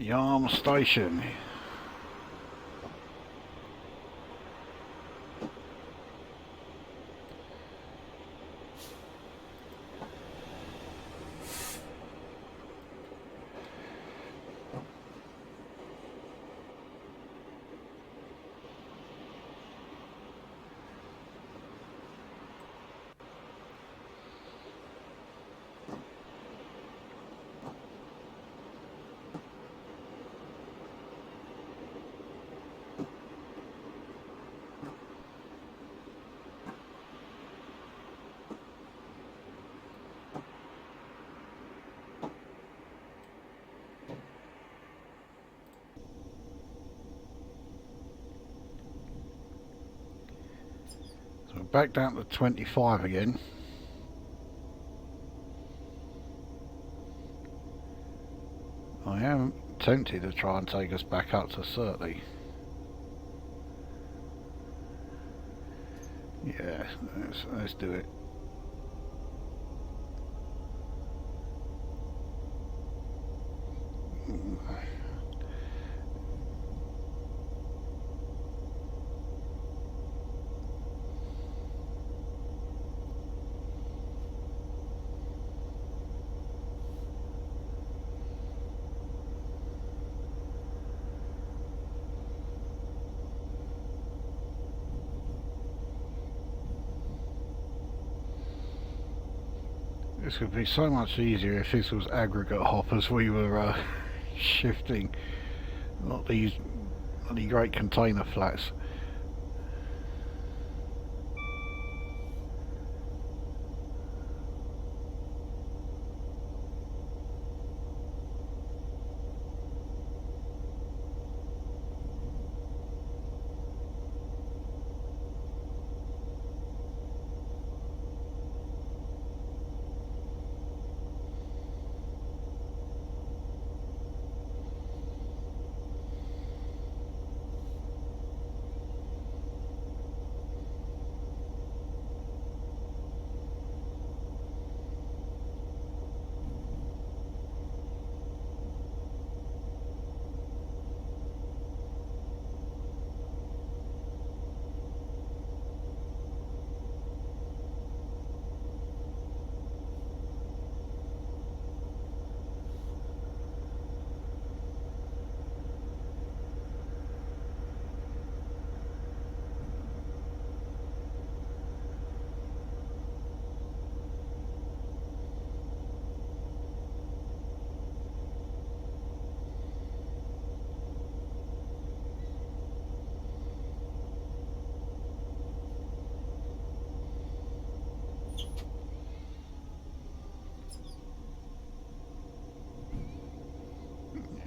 Yarm station. So back down to 25 again. I am tempted to try and take us back up to 30. Yeah, let's do it. This would be so much easier if this was aggregate hoppers we were shifting, not these bloody great container flats.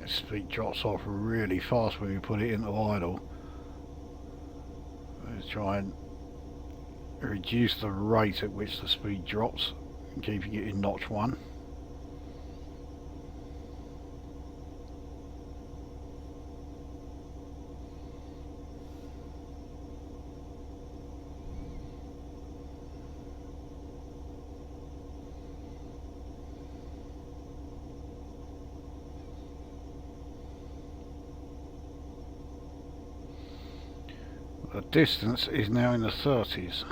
Speed drops off really fast when we put it into idle. Let's try and reduce the rate at which the speed drops, keeping it in notch 1. The distance is now in the 30s.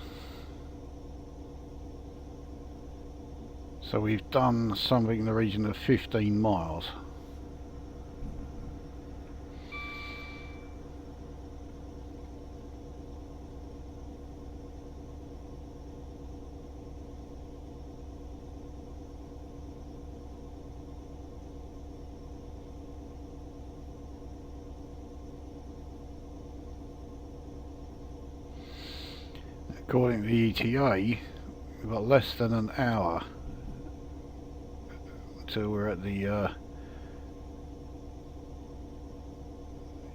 So we've done something in the region of 15 miles. According to the ETA, we've got less than an hour till we're at the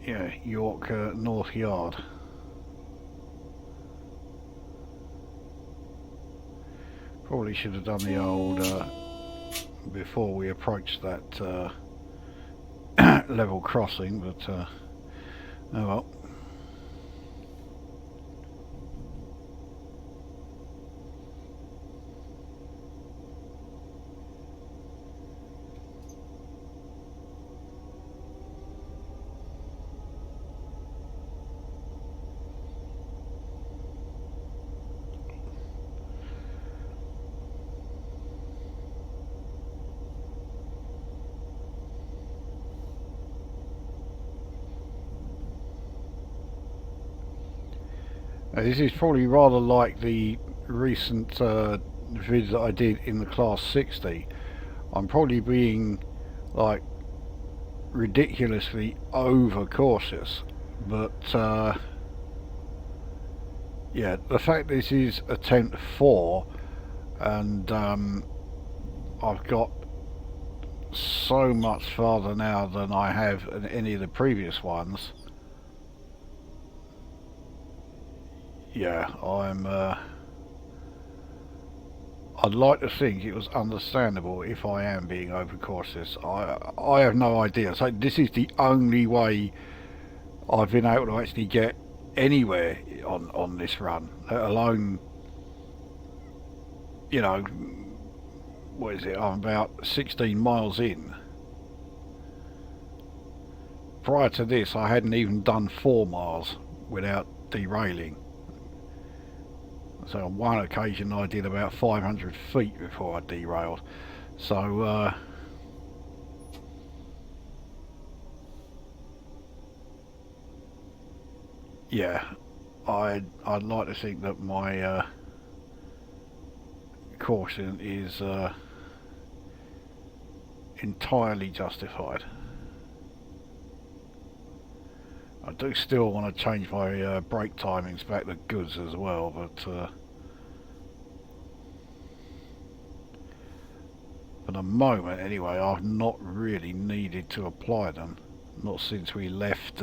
yeah, York North Yard. Probably should have done the old before we approached that level crossing, but oh well. This is probably rather like the recent vid that I did in the Class 60. I'm probably being like ridiculously over cautious, but yeah, the fact this is attempt 4 and I've got so much farther now than I have in any of the previous ones. Yeah, I'd like to think it was understandable if I am being overcautious. I have no idea. So this is the only way I've been able to actually get anywhere on this run, let alone, you know, what is it? I'm about 16 miles in. Prior to this, I hadn't even done 4 miles without derailing. So on one occasion I did about 500 feet before I derailed. So yeah, I'd like to think that my caution is entirely justified. I do still want to change my brake timings back to goods as well, but for the moment anyway, I've not really needed to apply them, not since we left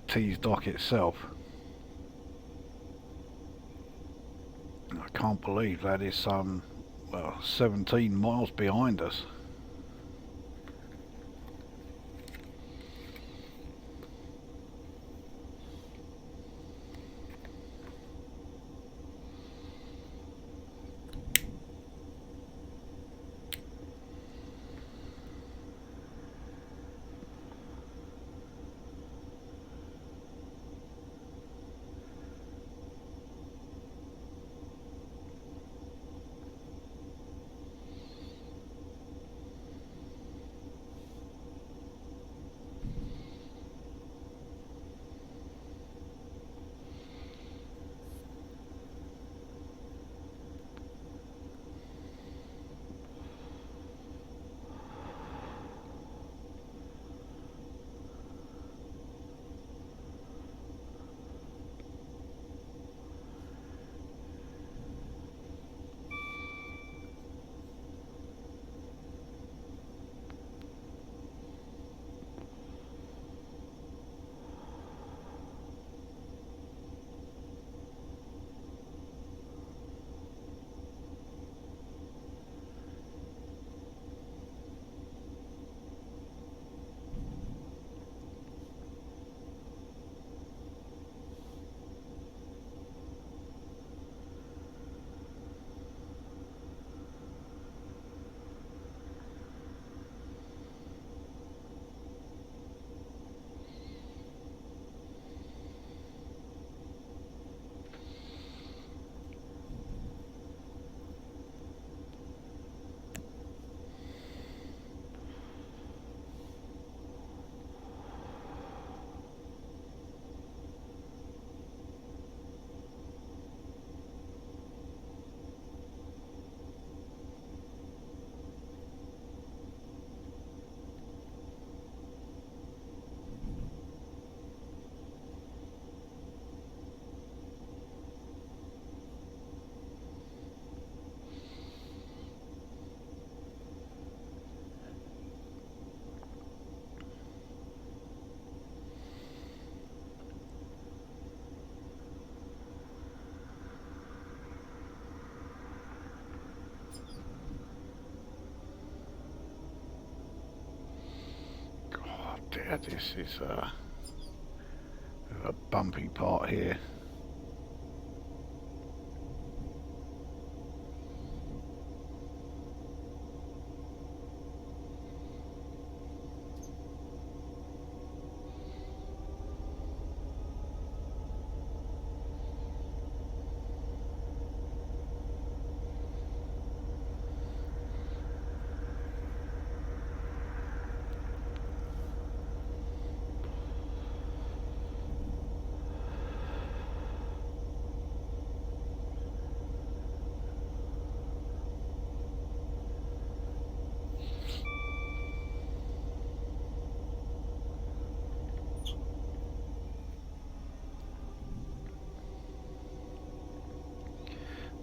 T's dock itself. I can't believe that is well, 17 miles behind us. This is a bumpy part here.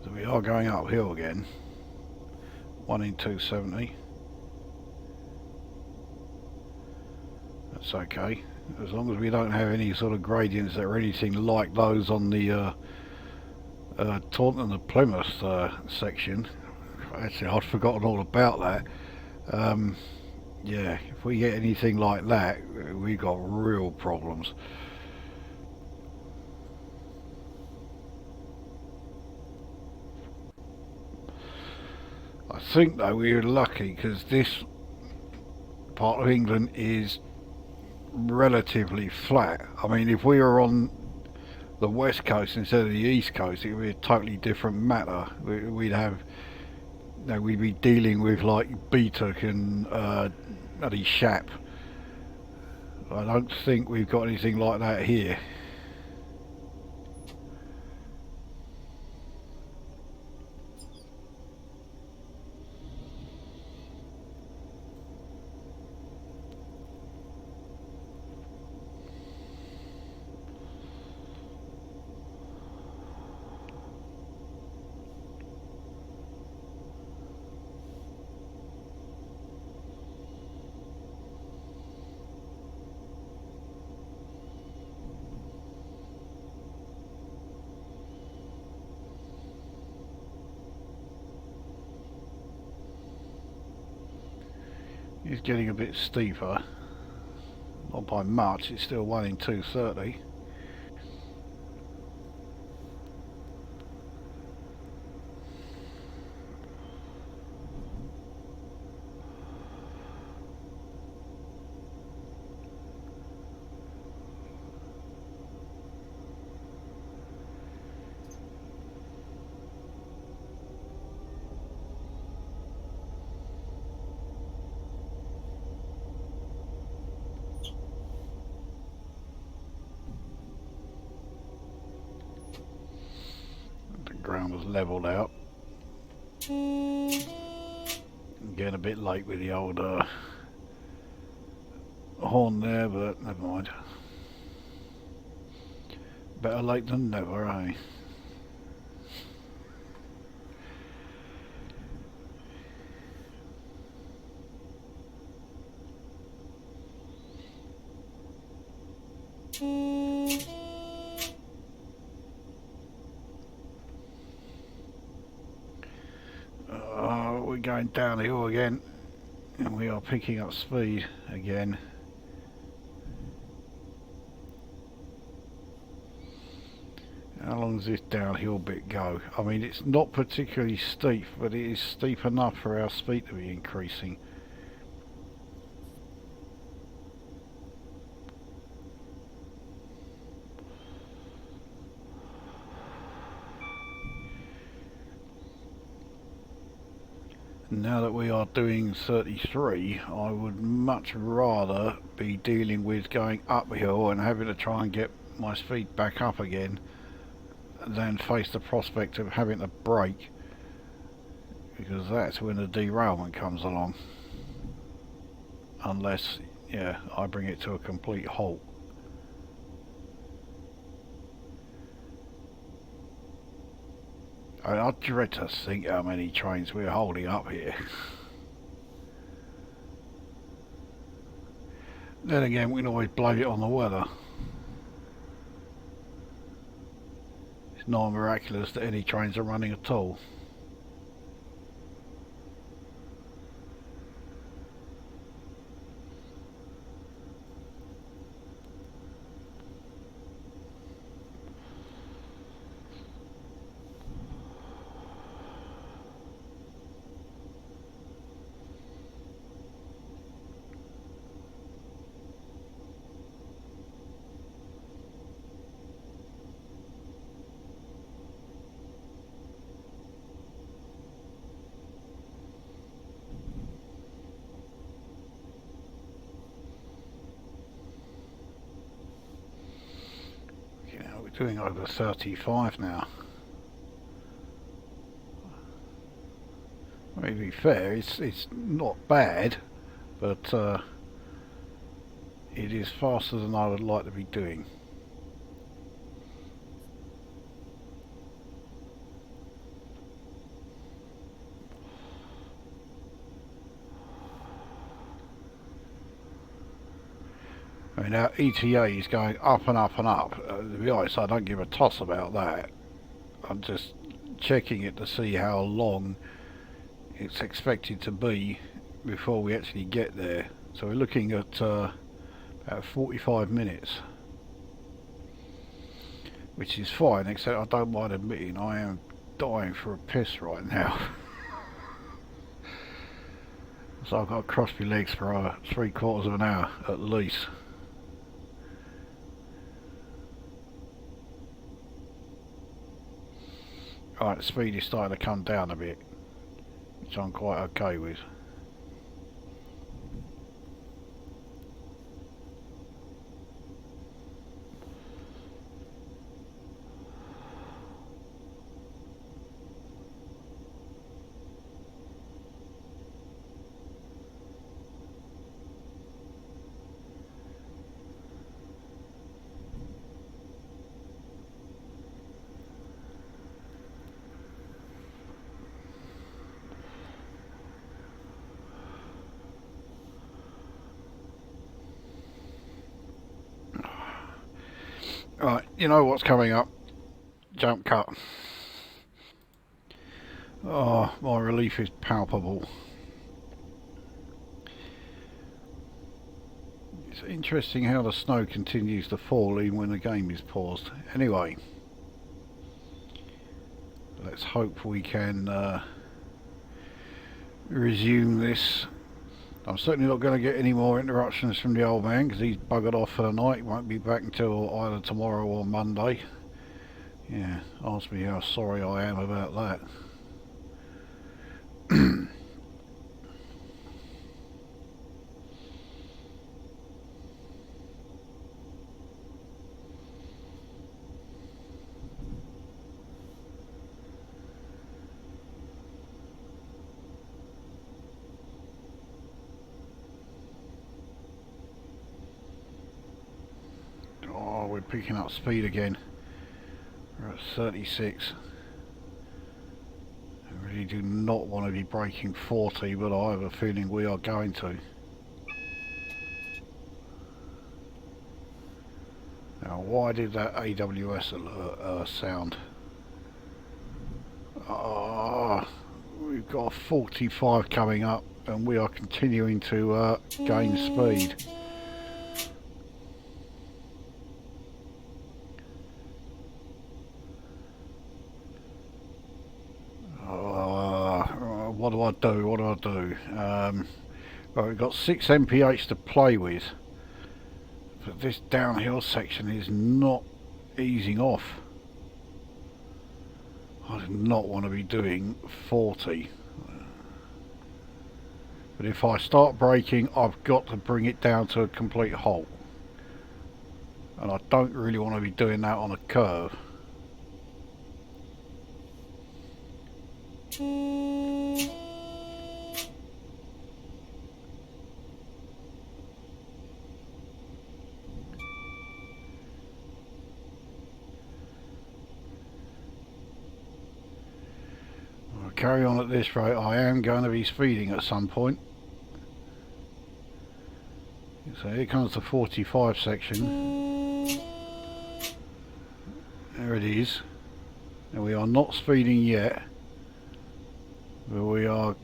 So we are going uphill again. 1 in 270. That's okay, as long as we don't have any sort of gradients that are anything like those on the Taunton and Plymouth section. Actually, I'd forgotten all about that. Yeah, if we get anything like that, we got real problems. I think though we were lucky because this part of England is relatively flat. I mean, if we were on the west coast instead of the east coast, it would be a totally different matter. We'd have, you know, we'd be dealing with like Beatuk and bloody Shap. I don't think we've got anything like that here. It's getting a bit steeper. Not by much, it's still 1 in 230. Ground was levelled out. Getting a bit late with the old horn there, but never mind. Better late than never, eh? We're going downhill again, and we are picking up speed again. How long does this downhill bit go? I mean, it's not particularly steep, but it is steep enough for our speed to be increasing. Now that we are doing 33, I would much rather be dealing with going uphill and having to try and get my speed back up again than face the prospect of having to brake, because that's when the derailment comes along. Unless, yeah, I bring it to a complete halt. I dread to think how many trains we're holding up here. Then again, we can always blame it on the weather. It's not miraculous that any trains are running at all. doing over 35 now. I mean, to be fair, it's not bad, but it is faster than I would like to be doing. I mean, our ETA is going up and up and up. To be honest, I don't give a toss about that. I'm just checking it to see how long it's expected to be before we actually get there. So we're looking at about 45 minutes, which is fine, except I don't mind admitting I am dying for a piss right now. So I've got to cross my legs for 3/4 of an hour at least. Right, the speed is starting to come down a bit, which I'm quite okay with. Right, you know what's coming up. Jump cut. Oh, my relief is palpable. It's interesting how the snow continues to fall even when the game is paused. Anyway, let's hope we can resume this. I'm certainly not going to get any more interruptions from the old man because he's buggered off for the night. He won't be back until either tomorrow or Monday. Yeah, ask me how sorry I am about that. Oh, we're picking up speed again. We're at 36. I really do not want to be breaking 40, but I have a feeling we are going to. Now, why did that AWS alert sound? We've got a 45 coming up, and we are continuing to gain speed. What do I do? What do I do? Well, we've got 6 mph to play with, but this downhill section is not easing off. I do not want to be doing 40. But if I start braking, I've got to bring it down to a complete halt. And I don't really want to be doing that on a curve. I'll carry on at this rate. I am going to be speeding at some point. So here comes the 45 section. There it is. And we are not speeding yet. But we are...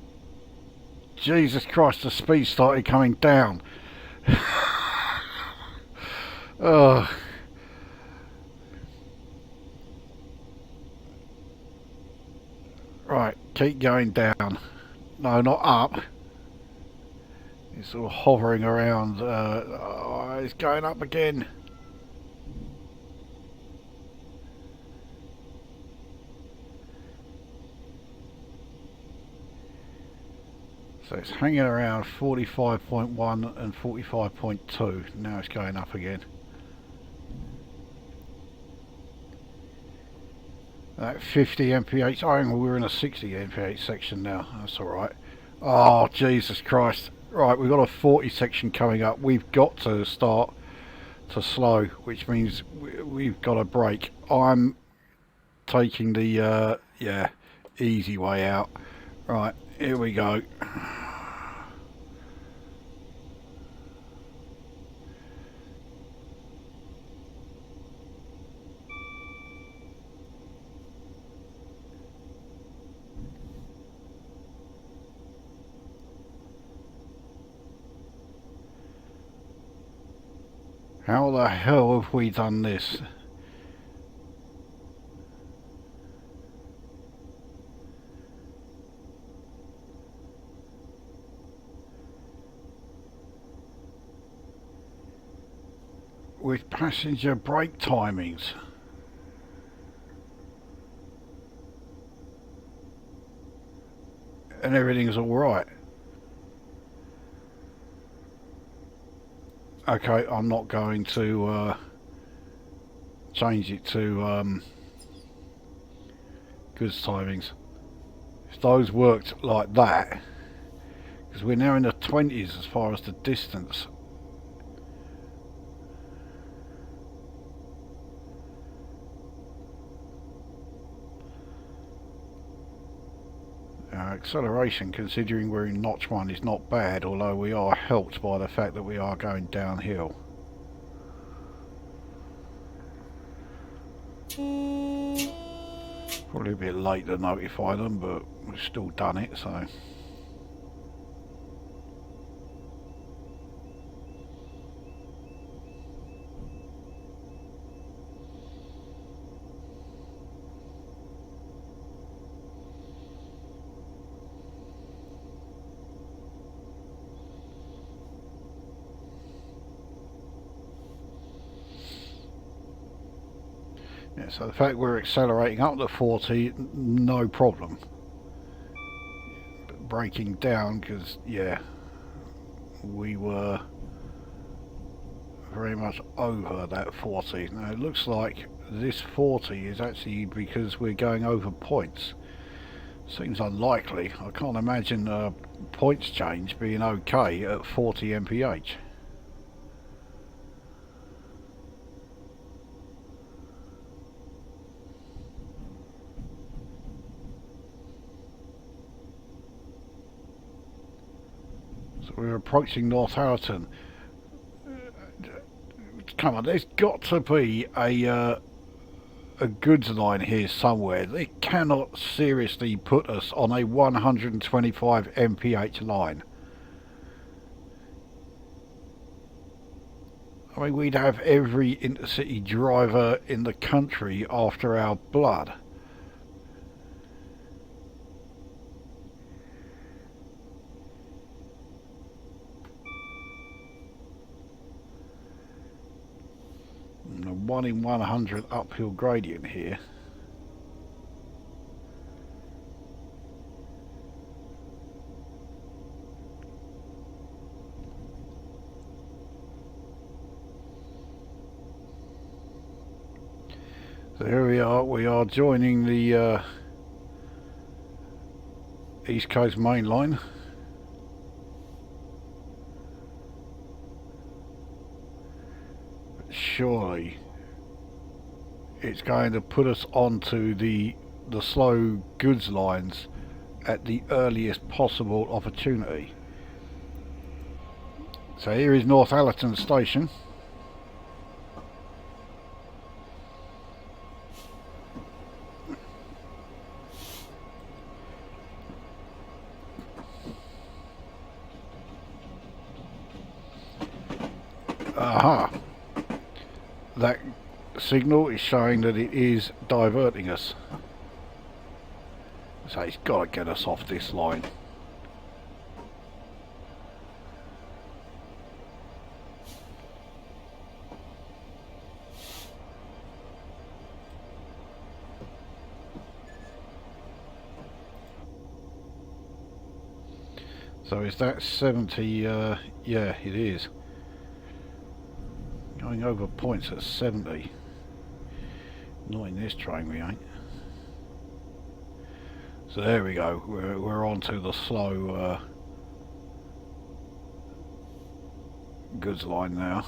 Jesus Christ, the speed started coming down. Oh. Right, keep going down. No, not up. It's sort of hovering around. Oh, it's going up again. So it's hanging around 45.1 and 45.2. Now it's going up again. That 50 mph. Oh, hang on, we're in a 60 mph section now. That's alright. Oh, Jesus Christ. Right, we've got a 40 section coming up. We've got to start to slow, which means we've got to brake. I'm taking the, yeah, easy way out. Right, here we go. How the hell have we done this? With passenger brake timings. And everything's alright. Okay, I'm not going to change it to goods timings. If those worked like that, because we're now in the 20s as far as the distance. Our acceleration, considering we're in notch 1, is not bad, although we are helped by the fact that we are going downhill. Probably a bit late to notify them, but we've still done it, so... Yeah, so the fact we're accelerating up to 40, no problem. But braking down, because, yeah, we were very much over that 40. Now it looks like this 40 is actually because we're going over points. Seems unlikely. I can't imagine points change being okay at 40 mph. So we're approaching Northallerton. Come on, there's got to be a goods line here somewhere. They cannot seriously put us on a 125 mph line. I mean, we'd have every intercity driver in the country after our blood. A 1 in 100 uphill gradient here. So here we are joining the East Coast Main Line. Surely it's going to put us onto the slow goods lines at the earliest possible opportunity. So here is Northallerton Station. Aha! That signal is showing that it is diverting us. So it's got to get us off this line. So is that 70? Yeah, it is. Going over points at 70. Not in this train we ain't. So there we go, we're on to the slow goods line now.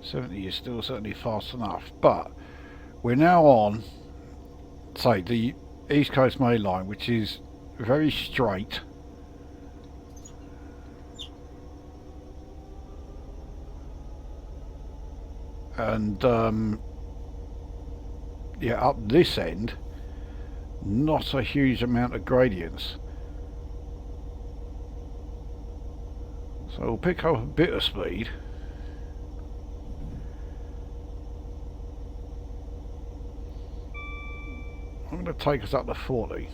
70 is still certainly fast enough, but we're now on, say, the East Coast Main Line, which is very straight. And yeah, up this end, not a huge amount of gradients. So we'll pick up a bit of speed. I'm going to take us up to 40.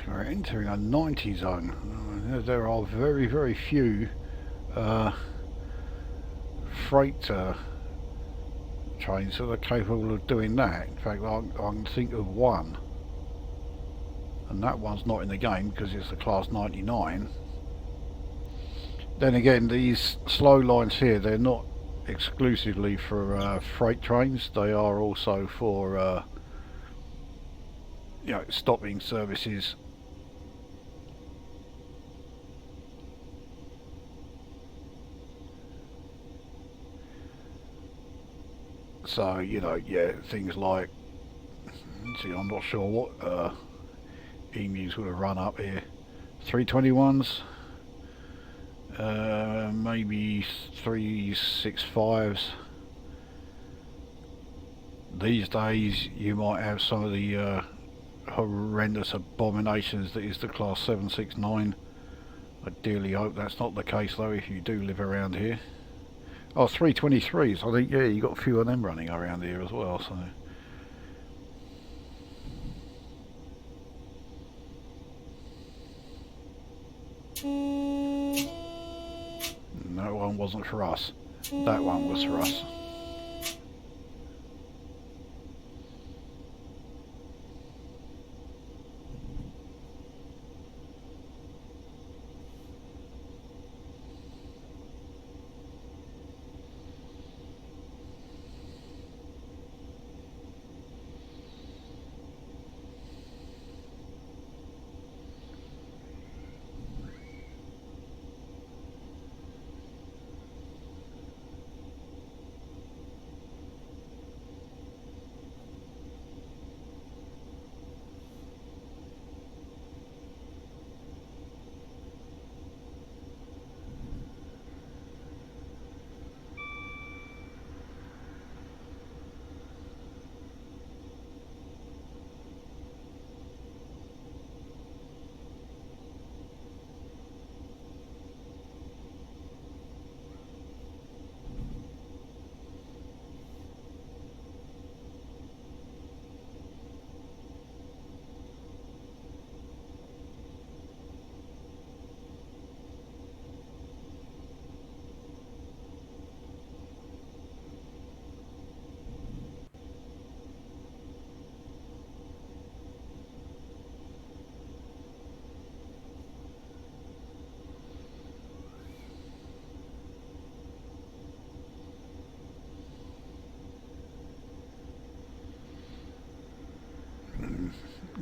We're entering a 90 zone. There are very, very few freight trains that are capable of doing that. In fact, I can think of one, and that one's not in the game because it's a class 99. Then again, these slow lines here, they're not exclusively for freight trains. They are also for you know, stopping services. So, you know, yeah, things like, see, I'm not sure what emus would have run up here. 321s, maybe 365s. These days, you might have some of the horrendous abominations that is the class 769. I dearly hope that's not the case, though, if you do live around here. Oh, 323s. I think, yeah, you got a few of them running around here as well, so. No, one wasn't for us. That one was for us.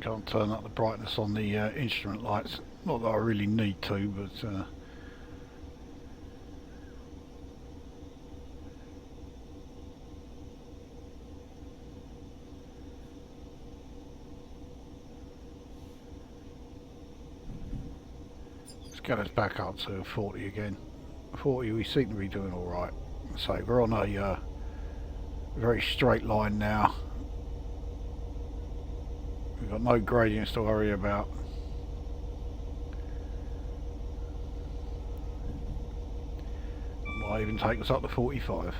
Can't turn up the brightness on the instrument lights. Not that I really need to, but let's get us back up to 40 again. 40, we seem to be doing all right. So we're on a very straight line now. We've got no gradients to worry about. even take us up to 45.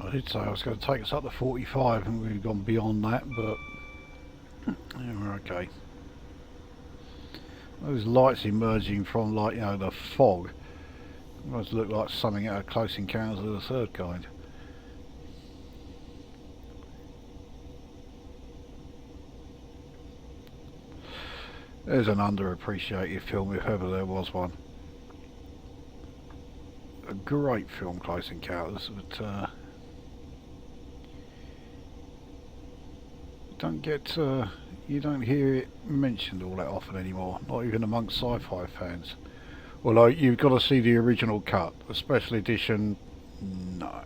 I did say I was going to take us up to 45 and we've gone beyond that, but yeah, we're okay. Those lights emerging from, like, you know, the fog must look like something out of Close Encounters of the Third Kind. There's an underappreciated film if ever there was one. A great film, Close Encounters, but you don't hear it mentioned all that often anymore, not even amongst sci-fi fans. Although you've got to see the original cut, the special edition, no.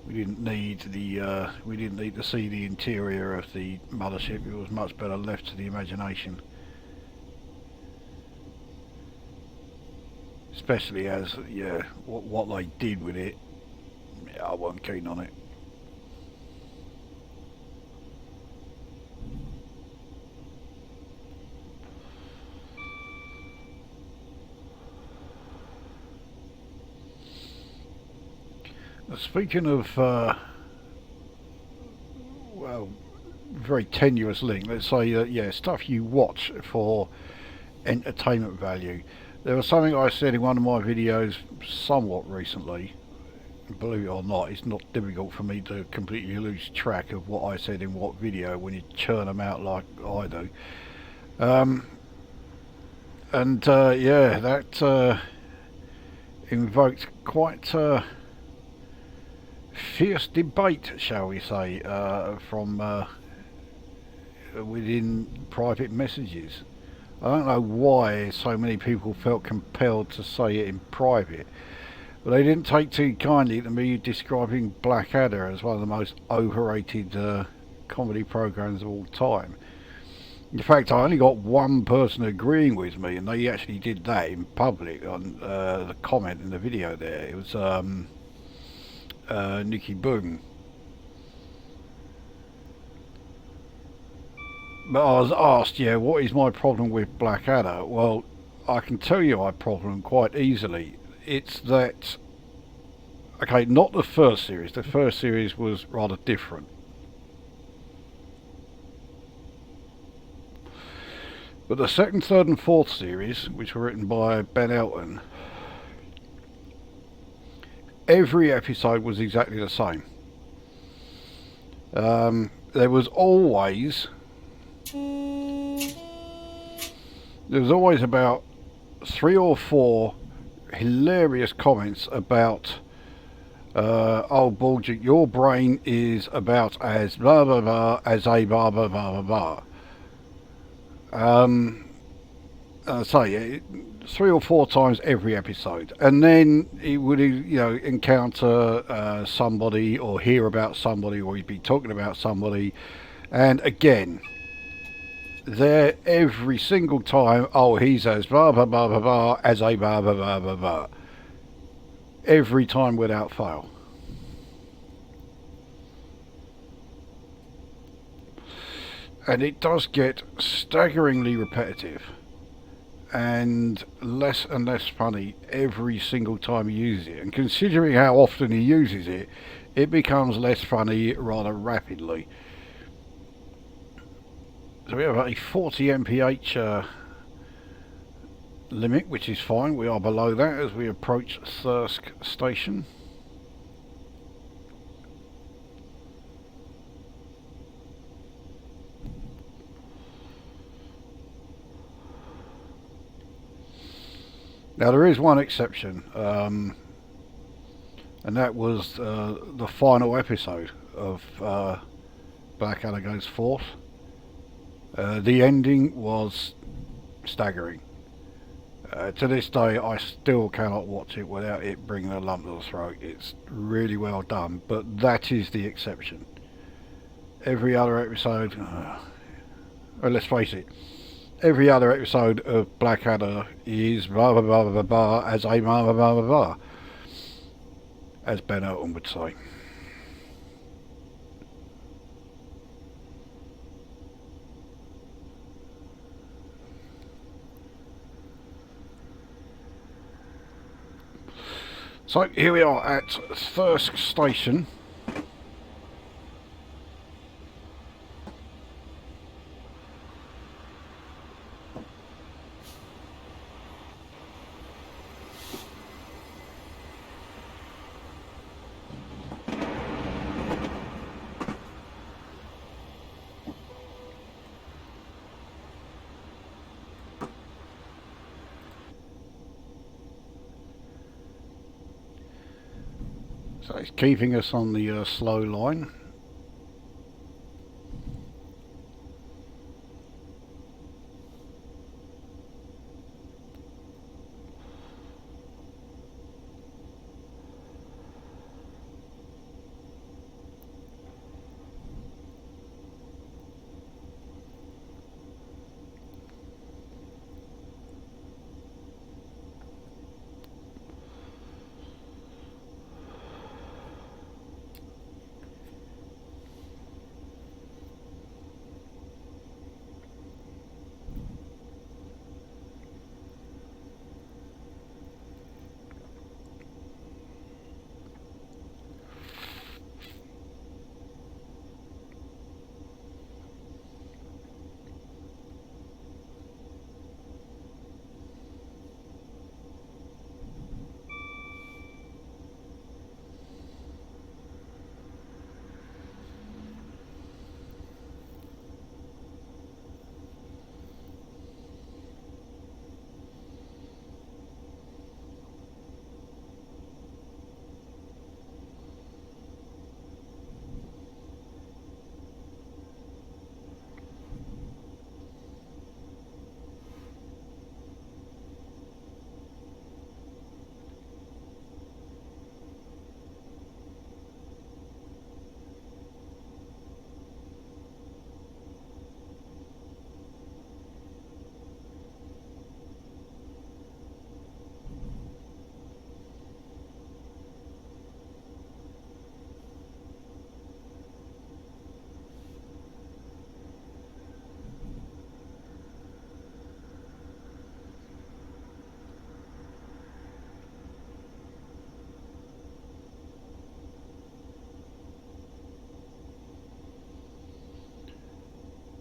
We didn't need to see the interior of the mothership. It was much better left to the imagination. Especially as, yeah, what they did with it, yeah, I wasn't keen on it. Speaking of, well, very tenuous link, let's say that, yeah, stuff you watch for entertainment value. There was something I said in one of my videos somewhat recently. Believe it or not, it's not difficult for me to completely lose track of what I said in what video when you churn them out like I do. Yeah, that invoked quite fierce debate, shall we say, from within private messages. I don't know why so many people felt compelled to say it in private, but they didn't take too kindly to me describing Blackadder as one of the most overrated comedy programs of all time. In fact, I only got one person agreeing with me, and they actually did that in public on the comment in the video there. It was Nicky Boom. But I was asked, yeah, what is my problem with Blackadder? Well, I can tell you my problem quite easily. It's that, okay, not the first series. The first series was rather different. But the second, third and fourth series, which were written by Ben Elton, every episode was exactly the same. There was always about 3 or 4 hilarious comments about oh Bulgic, your brain is about as blah blah blah as a blah blah blah blah blah. I say 3 or 4 times every episode, and then he would, you know, encounter somebody or hear about somebody, or he'd be talking about somebody, and again, there every single time, oh, he's as blah blah blah blah blah as a blah blah blah blah blah. Every time without fail. And it does get staggeringly repetitive and less funny every single time he uses it. And considering how often he uses it, it becomes less funny rather rapidly. So we have a 40 mph limit, which is fine. We are below that as we approach Thirsk station. Now there is one exception, and that was the final episode of Blackadder Goes Forth. The ending was staggering. To this day I still cannot watch it without it bringing a lump to the throat. It's really well done, but that is the exception. Every other episode, well, let's face it, every other episode of Blackadder is blah blah blah blah blah as a blah blah blah blah blah, as Ben Elton would say. So here we are at Thirsk station. So it's keeping us on the slow line.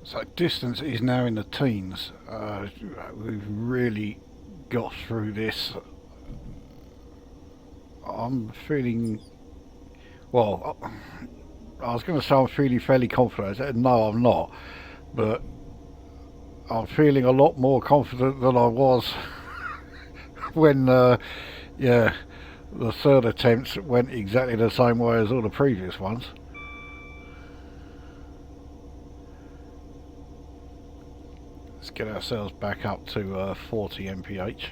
So distance is now in the teens. We've really got through this. I'm feeling, well, I was going to say I'm feeling fairly confident. No, I'm not. But I'm feeling a lot more confident than I was when, yeah, the third attempt went exactly the same way as all the previous ones. Let's get ourselves back up to 40 mph.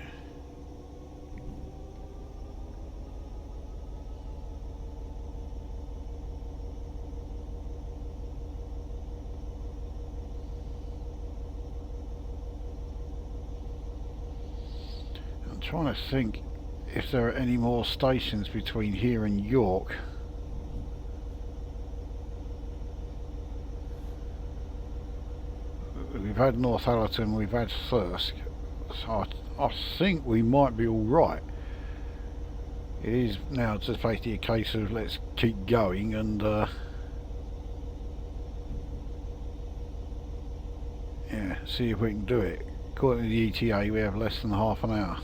I'm trying to think if there are any more stations between here and York. We've had Northallerton, we've had Thirsk, so I think we might be alright. It is now just basically a case of let's keep going and Yeah, see if we can do it. According to the ETA, we have less than half an hour.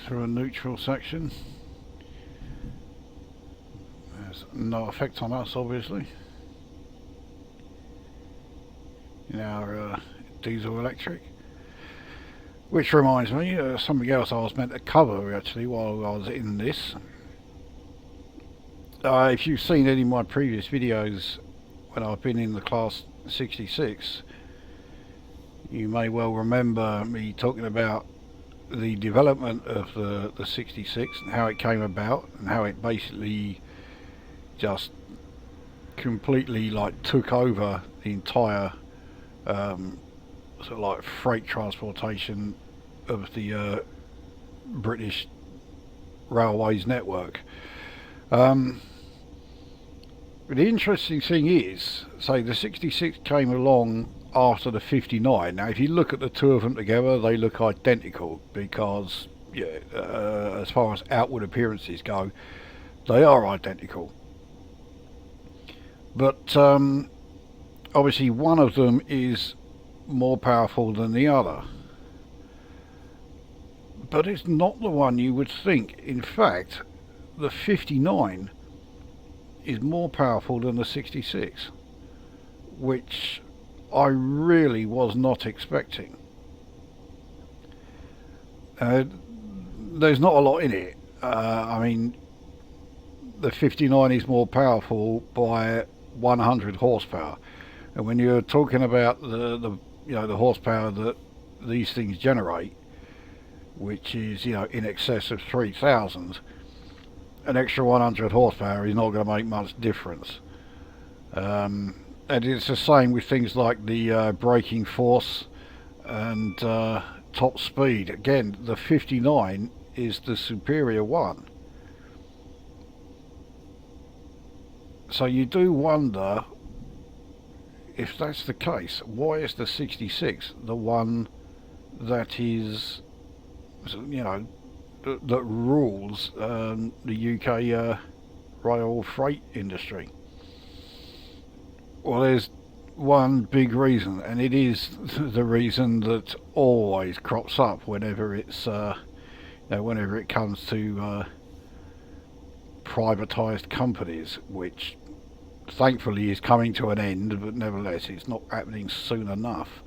Through a neutral section. There's no effect on us, obviously. In our diesel electric. Which reminds me, something else I was meant to cover actually while I was in this. If you've seen any of my previous videos when I've been in the class 66, you may well remember me talking about the development of the 66 and how it came about and how it basically just completely like took over the entire sort of like freight transportation of the British Railways network. But the interesting thing is, say the 66 came along after the 59. Now if you look at the two of them together, they look identical because yeah, as far as outward appearances go, they are identical. But obviously one of them is more powerful than the other. But it's not the one you would think. In fact, the 59 is more powerful than the 66, which I really was not expecting. There's not a lot in it. I mean, the 59 is more powerful by 100 horsepower, and when you're talking about the the horsepower that these things generate, which is in excess of 3,000, an extra 100 horsepower is not going to make much difference. And it's the same with things like the braking force and top speed. Again, the 59 is the superior one. So you do wonder, if that's the case, why is the 66 the one that is, that rules the UK rail freight industry? Well, there's one big reason, and it is the reason that always crops up whenever it's whenever it comes to privatised companies, which thankfully is coming to an end, but nevertheless it's not happening soon enough.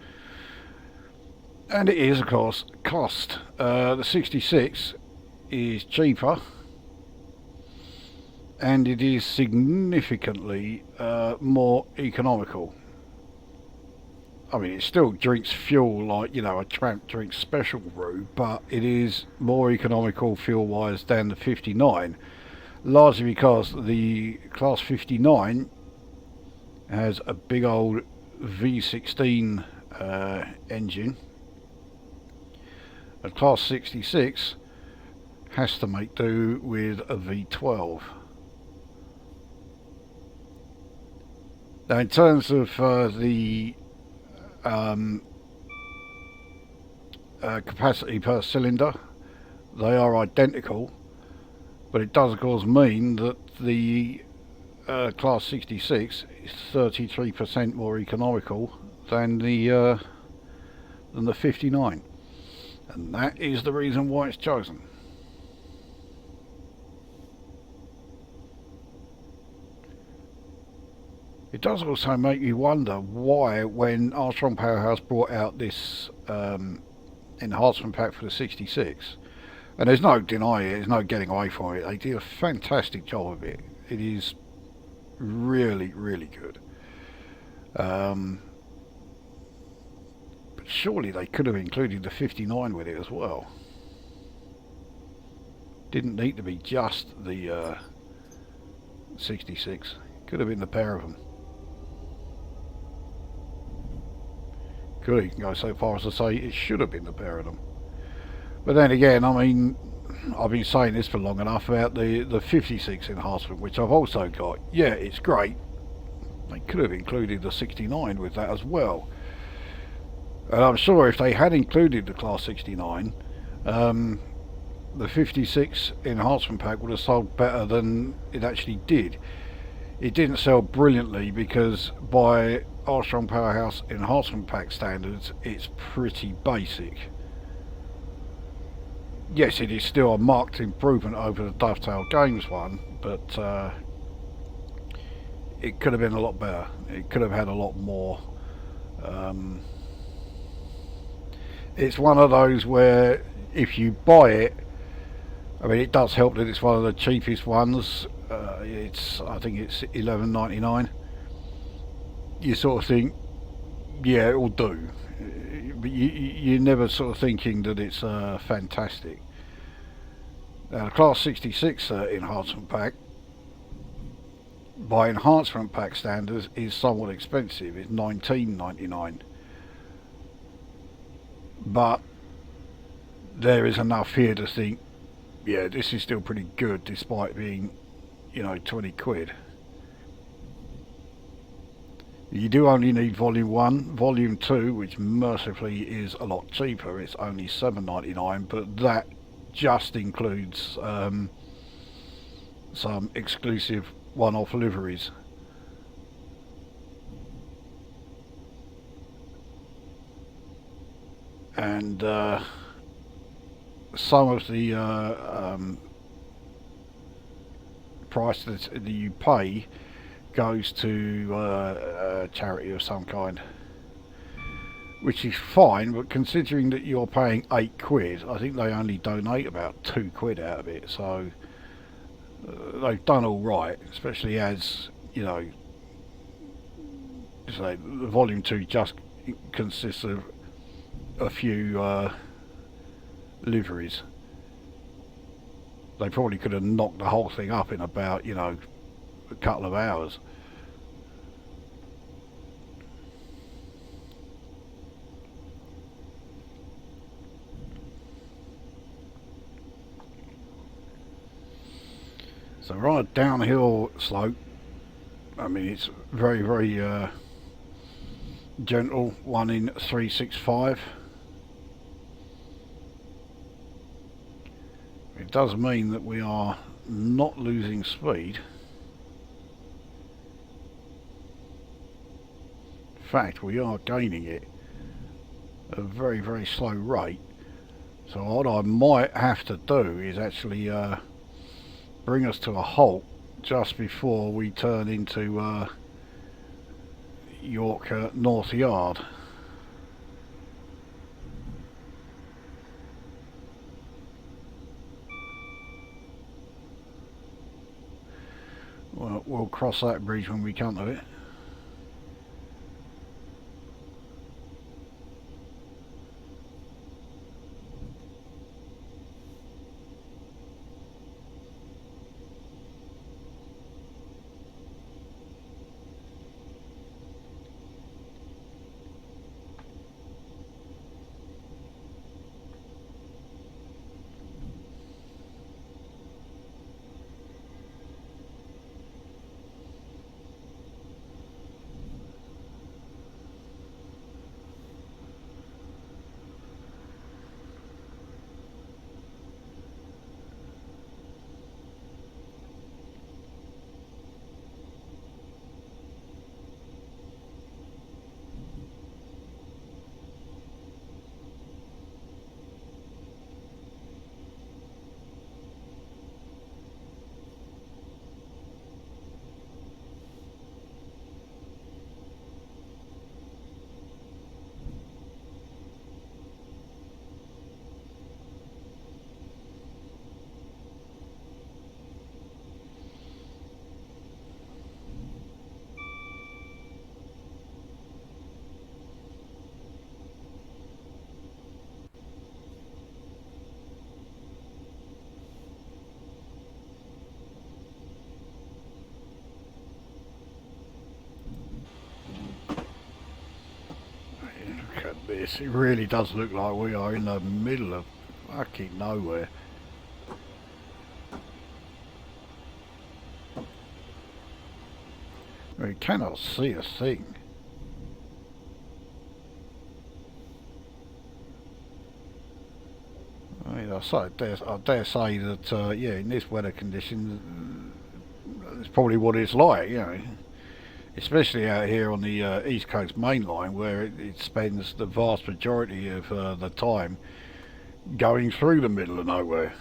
And it is, of course, cost. The 66 is cheaper, and it is significantly more economical. I mean, it still drinks fuel like, a tramp drinks special brew, but it is more economical fuel-wise than the 59, largely because the Class 59 has a big old V16 engine. A Class 66 has to make do with a V12. Now, in terms of the capacity per cylinder, they are identical, but it does of course mean that the Class 66 is 33% more economical than the 59, and that is the reason why it's chosen. It does also make me wonder why, when Armstrong Powerhouse brought out this enhancement pack for the 66, and there's no denying it, there's no getting away from it, they did a fantastic job of it. It is really, really good. But surely they could have included the 59 with it as well. Didn't need to be just the 66. Could have been the pair of them. Could even go so far as to say it should have been the pair of them. But then again, I mean, I've been saying this for long enough about the 56 enhancement, which I've also got. Yeah, it's great. They could have included the 69 with that as well. And I'm sure if they had included the Class 69, the 56 enhancement pack would have sold better than it actually did. It didn't sell brilliantly because by Armstrong Powerhouse enhancement pack standards, it's pretty basic. Yes, it is still a marked improvement over the Dovetail Games one, but it could have been a lot better. It could have had a lot more. It's one of those where if you buy it, I mean, it does help that it's one of the cheapest ones. I think it's $11.99. You sort of think, yeah, it'll do, but you're never sort of thinking that it's fantastic. Now, the Class 66 enhancement pack, by enhancement pack standards, is somewhat expensive. It's $19.99, but there is enough here to think, yeah, this is still pretty good despite being, 20 quid. You do only need Volume 1. Volume 2, which mercifully is a lot cheaper, it's only $7.99, but that just includes some exclusive one-off liveries. And some of the price that you pay goes to a charity of some kind, which is fine, but considering that you're paying 8 quid, I think they only donate about 2 quid out of it, so they've done all right, especially as, say, Volume 2 just consists of a few liveries. They probably could have knocked the whole thing up in about, a couple of hours. So we're on a downhill slope. I mean, it's very, very gentle, 1 in 365. It does mean that we are not losing speed. In fact, we are gaining it at a very, very slow rate. So what I might have to do is actually bring us to a halt just before we turn into York North Yard. Well, we'll cross that bridge when we come to it. this. It really does look like we are in the middle of fucking nowhere. We cannot see a thing. I mean, I dare say that, yeah, in this weather condition, it's probably what it's like, you know. Especially out here on the East Coast main line, where it spends the vast majority of the time going through the middle of nowhere.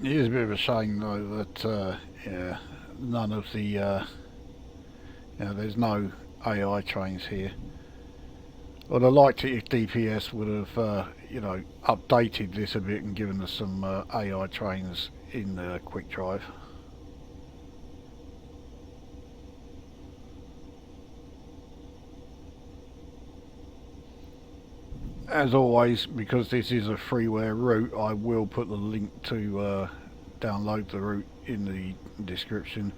It is a bit of a shame though that yeah, none of the you know, there's no AI trains here. Well, I'd like it if DPS would have you know, updated this a bit and given us some AI trains in the quick drive. As always, because this is a freeware route, I will put the link to download the route in the description.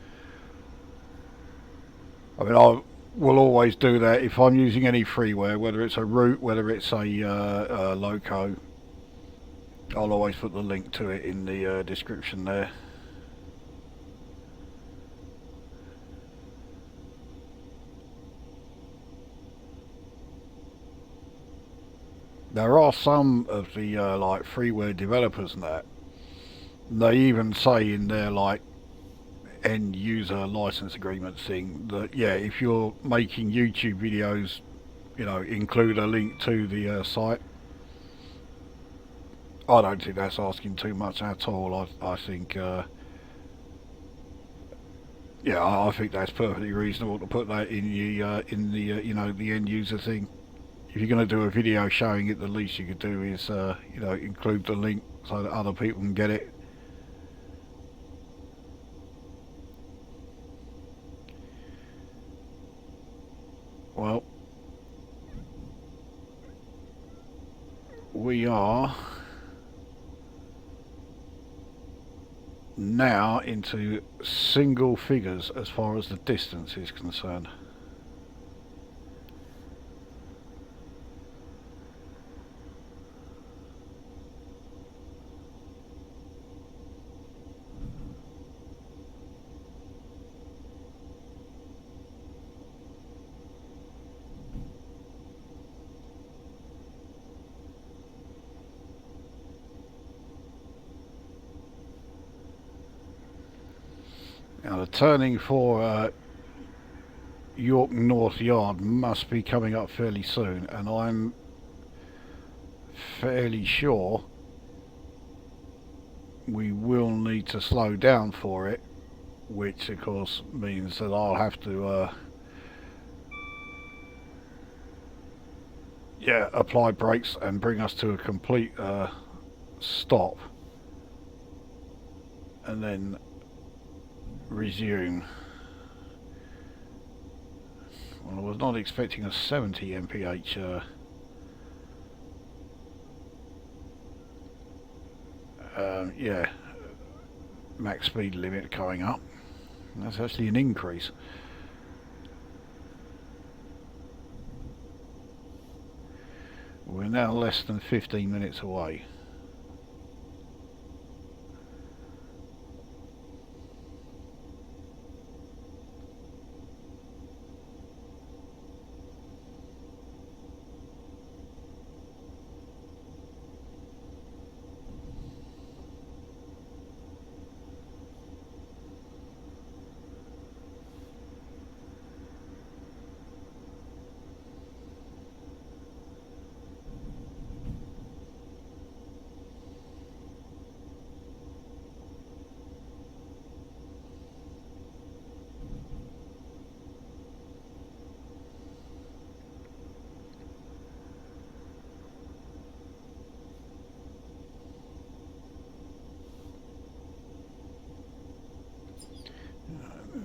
I mean, I will always do that if I'm using any freeware, whether it's a route, whether it's a loco. I'll always put the link to it in the description there. There are some of the like freeware developers and that. They even say in their like end user license agreement thing that yeah, if you're making YouTube videos, you know, include a link to the site. I don't think that's asking too much at all. I think yeah, I think that's perfectly reasonable to put that in the you know, the end user thing. If you're going to do a video showing it, the least you could do is you know, include the link so that other people can get it. Well, we are now into single figures as far as the distance is concerned. Now the turning for York North Yard must be coming up fairly soon, and I'm fairly sure we will need to slow down for it, which of course means that I'll have to yeah, apply brakes and bring us to a complete stop and then resume. Well, I was not expecting a 70 mph yeah, max speed limit going up. That's actually an increase. We're now less than 15 minutes away.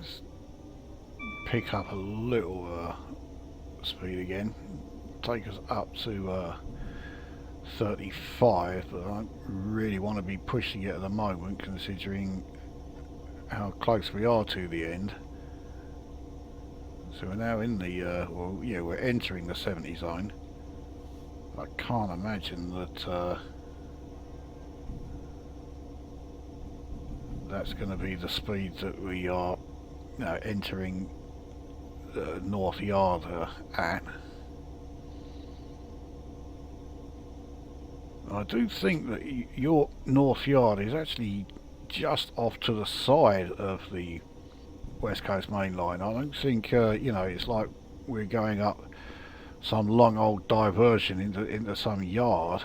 Let's pick up a little speed again. Take us up to 35, but I don't really want to be pushing it at the moment considering how close we are to the end. So we're now in the, well, yeah, we're entering the 70 zone. I can't imagine that that's going to be the speed that we are entering North Yard at. I do think that your North Yard is actually just off to the side of the West Coast Main Line. I don't think, you know, it's like we're going up some long old diversion into some yard.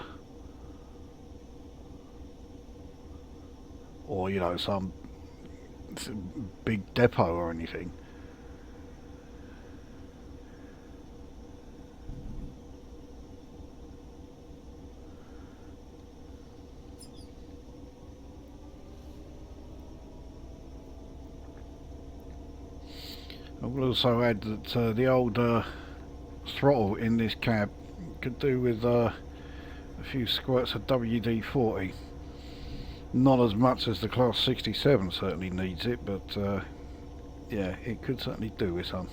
Or, you know, some big depot or anything. I will also add that the old throttle in this cab could do with a few squirts of WD-40. Not as much as the Class 67 certainly needs it, but yeah, it could certainly do with some.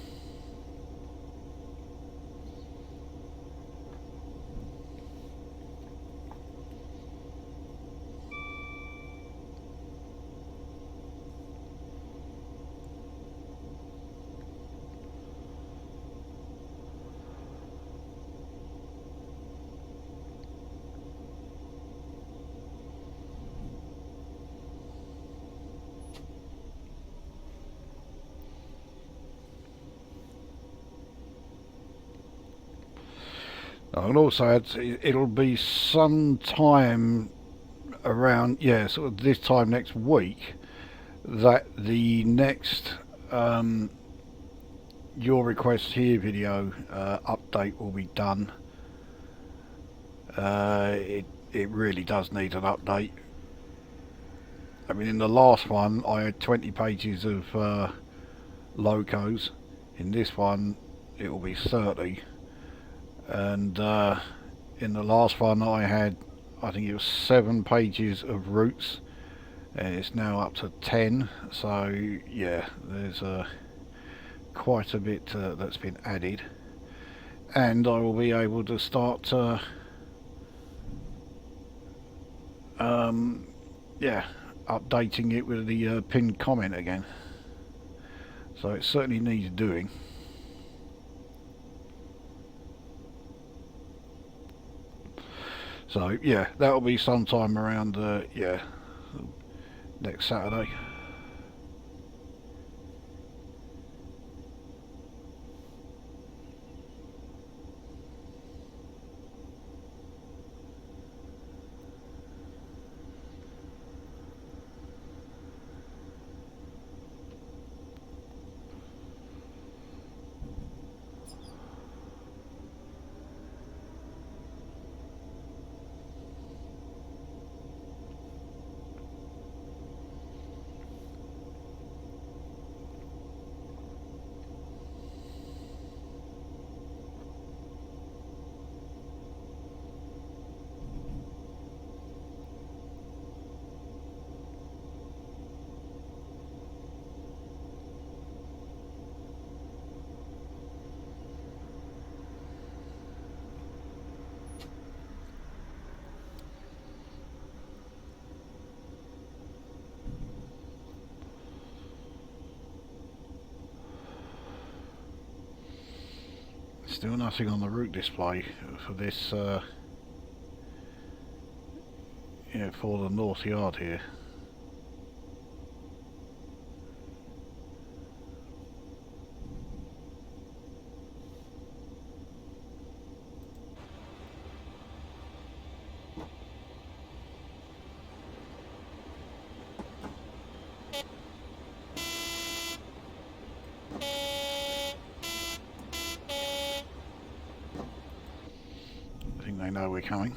I can also add it'll be sometime around, yeah, sort of this time next week that the next Your Request Here video update will be done. It really does need an update. I mean, in the last one I had 20 pages of locos. In this one it will be 30. And in the last one I had, I think it was 7 pages of routes, and it's now up to 10. So yeah, there's quite a bit that's been added, and I will be able to start yeah, updating it with the pinned comment again. So it certainly needs doing. So yeah, that'll be sometime around yeah, next Saturday. Still nothing on the route display for this, yeah, for the North Yard here. I think they know we're coming.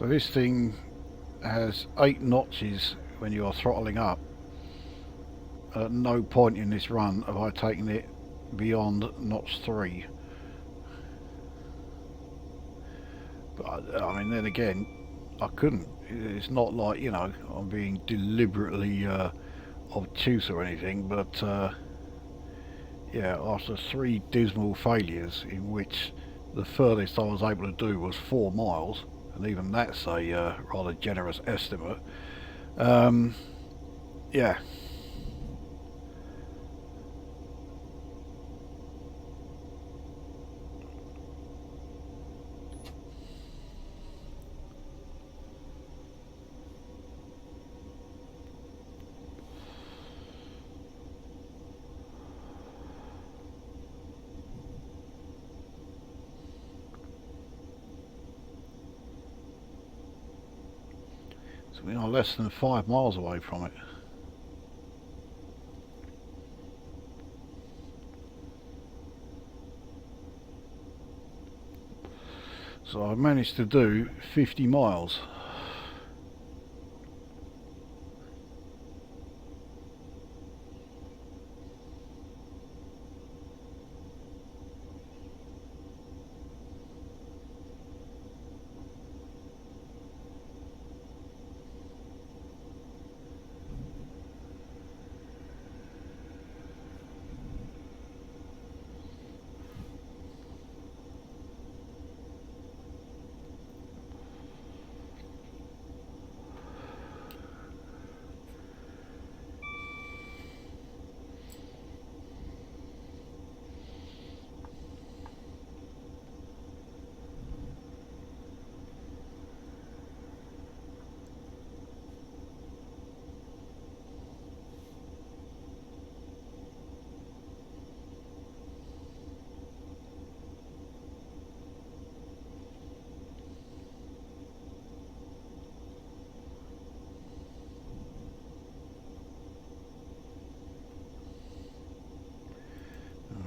So this thing has 8 notches when you're throttling up. At no point in this run have I taken it beyond notch 3. But I mean, then again, I couldn't. It's not like, you know, I'm being deliberately obtuse or anything, but yeah, after 3 dismal failures, in which the furthest I was able to do was 4 miles, and even that's a rather generous estimate, yeah. So we are less than 5 miles away from it. So I managed to do 50 miles.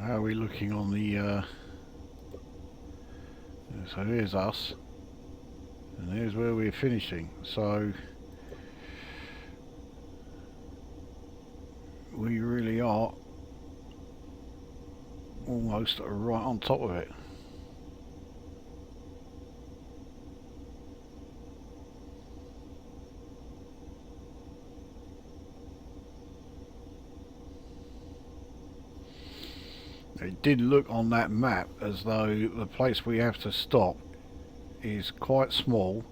How are we looking on the so here's us, and here's where we're finishing. So we really are almost right on top of it. It did look on that map as though the place we have to stop is quite small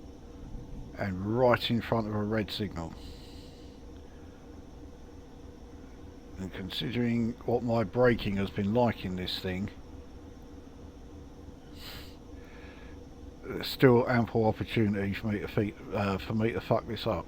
and right in front of a red signal. And considering what my braking has been like in this thing, there's still ample opportunity for me to fuck this up.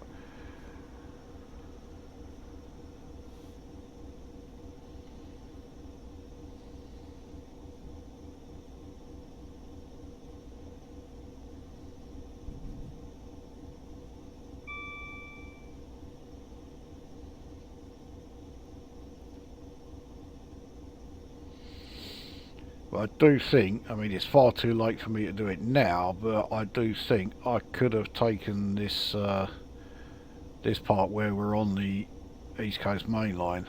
But I do think, I mean, it's far too late for me to do it now, but I do think I could have taken this this part where we're on the East Coast main line.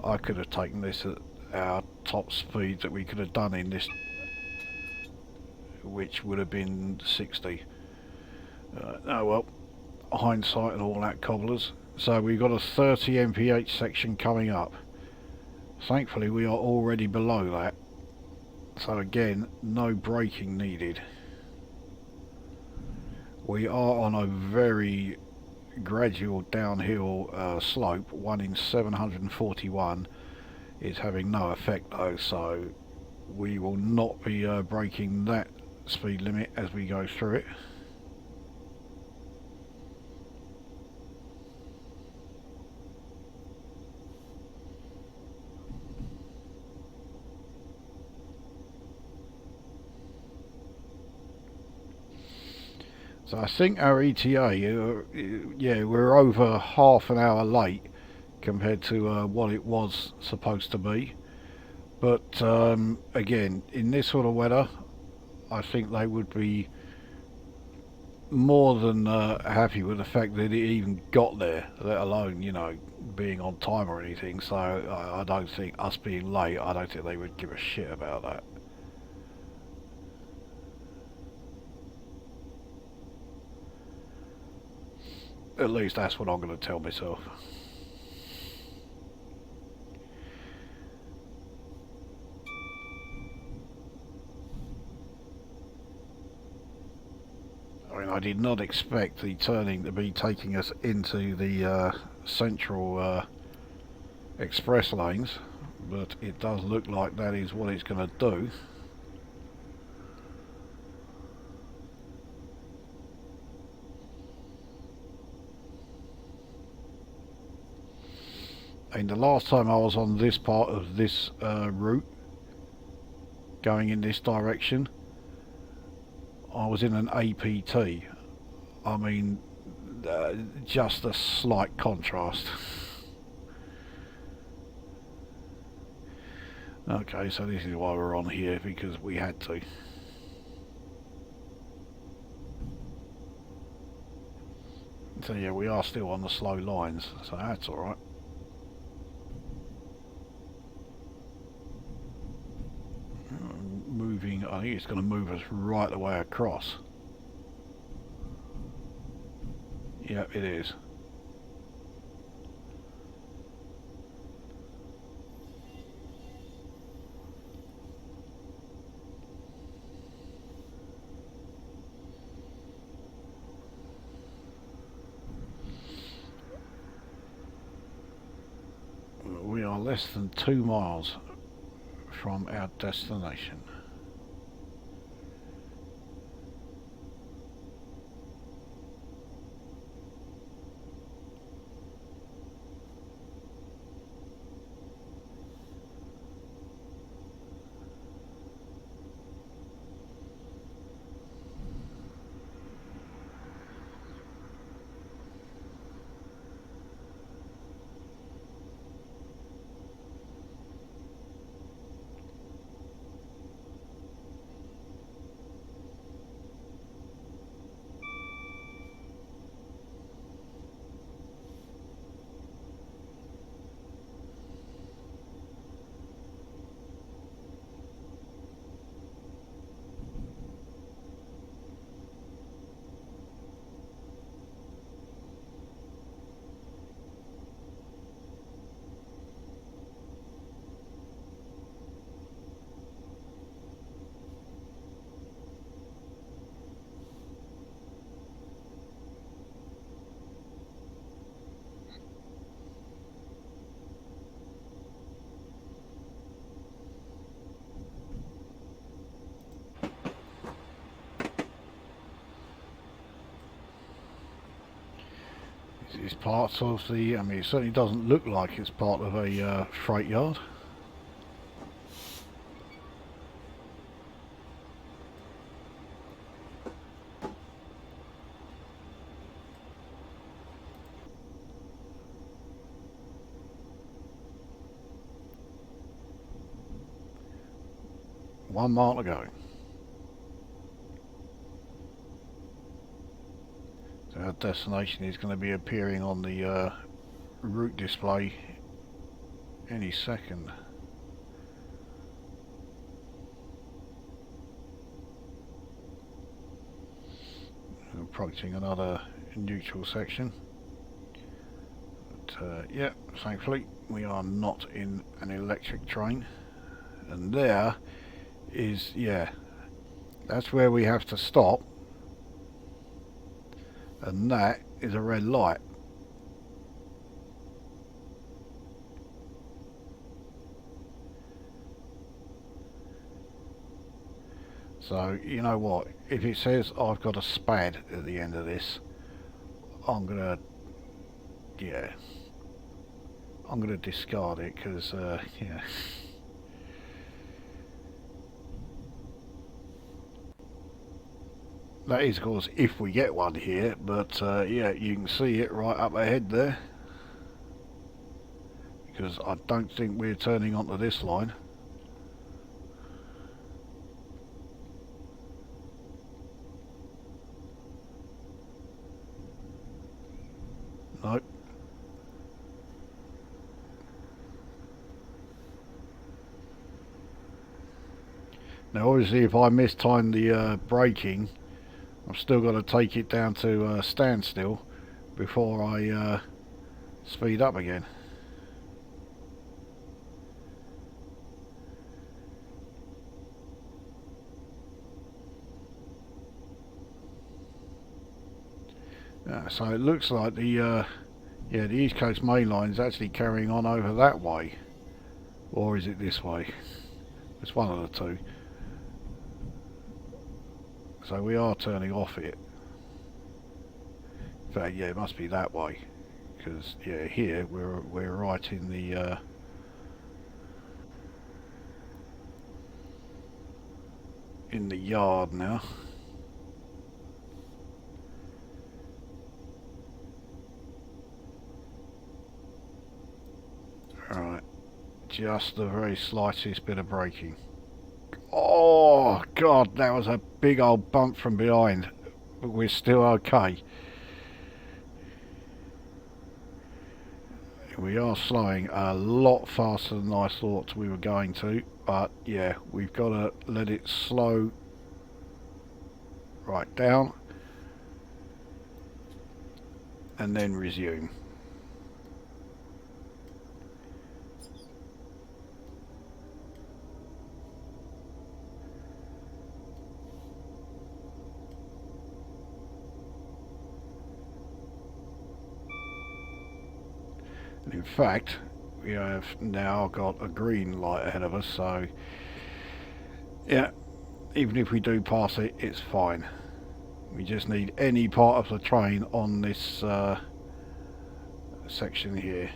I could have taken this at our top speed that we could have done in this, which would have been 60. Oh well, hindsight and all that, cobblers. So we've got a 30 mph section coming up. Thankfully we are already below that. So again, no braking needed. We are on a very gradual downhill slope. 1 in 741 is having no effect though, so we will not be breaking that speed limit as we go through it. So I think our ETA, yeah, we're over half an hour late compared to what it was supposed to be. But again, in this sort of weather, I think they would be more than happy with the fact that it even got there, let alone, you know, being on time or anything. So I don't think us being late, I don't think they would give a shit about that. At least that's what I'm going to tell myself. I mean, I did not expect the turning to be taking us into the central express lanes, but it does look like that is what it's going to do. And the last time I was on this part of this route, going in this direction, I was in an APT. I mean, just a slight contrast. Okay, so this is why we're on here, because we had to. So yeah, we are still on the slow lines, so that's alright. Moving, I think it's going to move us right the way across. Yep, it is. We are less than 2 miles from our destination. It's part of the, I mean, it certainly doesn't look like it's part of a freight yard. One mile to go. So our destination is going to be appearing on the route display any second. Approaching another neutral section. But yeah, thankfully we are not in an electric train. And there is, yeah, that's where we have to stop. And that is a red light. So, you know what, if it says I've got a SPAD at the end of this, I'm gonna, yeah, I'm gonna discard it, because, yeah. That is, of course, if we get one here, but yeah, you can see it right up ahead there. Because I don't think we're turning onto this line. Nope. Now obviously if I mistime the braking, I've still got to take it down to standstill before I speed up again. So it looks like the East Coast Main Line is actually carrying on over that way, or is it this way? It's one of the two. So we are turning off it. In fact, yeah, it must be that way, because yeah, here we're right in the yard now. Alright, just the very slightest bit of braking. Oh god, that was a big old bump from behind, but we're still okay. We are slowing a lot faster than I thought we were going to, but yeah, we've got to let it slow right down and then resume. And in fact, we have now got a green light ahead of us, so yeah, even if we do pass it, it's fine. We just need any part of the train on this section here.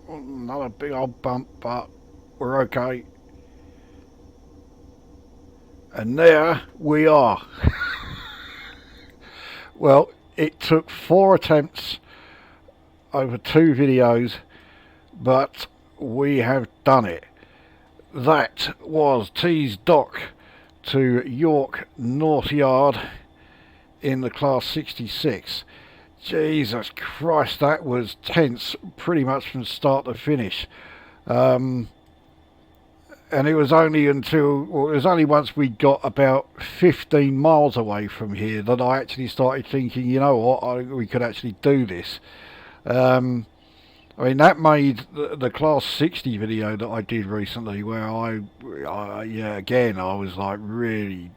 Another big old bump, but we're okay. And there we are. Well, it took 4 attempts over 2 videos, but we have done it. That was T's Dock to York North Yard in the Class 66. Jesus Christ, that was tense pretty much from start to finish. And it was only once we got about 15 miles away from here that I actually started thinking, you know what, we could actually do this. I mean, that made the Class 60 video that I did recently, where I was like really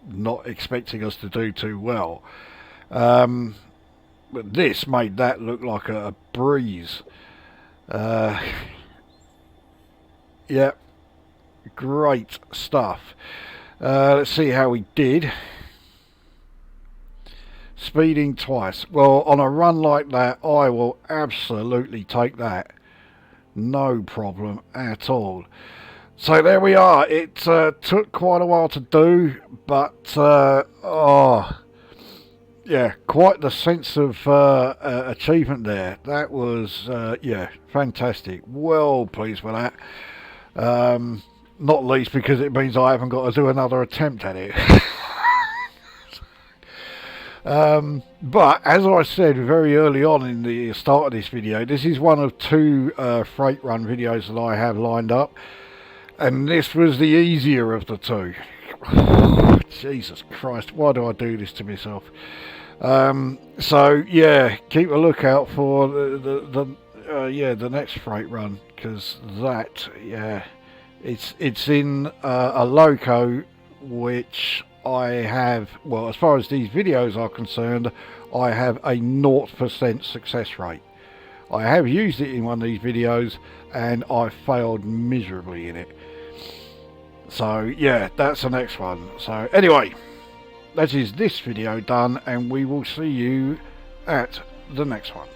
not expecting us to do too well. But this made that look like a breeze. Yeah, great stuff. Let's see how we did. Speeding twice. Well, on a run like that, I will absolutely take that. No problem at all. So there we are. It took quite a while to do, but yeah, quite the sense of achievement there. That was, yeah, fantastic. Well pleased with that. Not least because it means I haven't got to do another attempt at it. But as I said very early on in the start of this video, this is one of 2 freight run videos that I have lined up, and this was the easier of the 2. Jesus Christ, why do I do this to myself? So yeah, keep a lookout for the next freight run, because that, yeah, it's in a loco which I have, well, as far as these videos are concerned, I have a 0% success rate. I have used it in one of these videos and I failed miserably in it. So yeah, that's the next one. So anyway, that is this video done, and we will see you at the next one.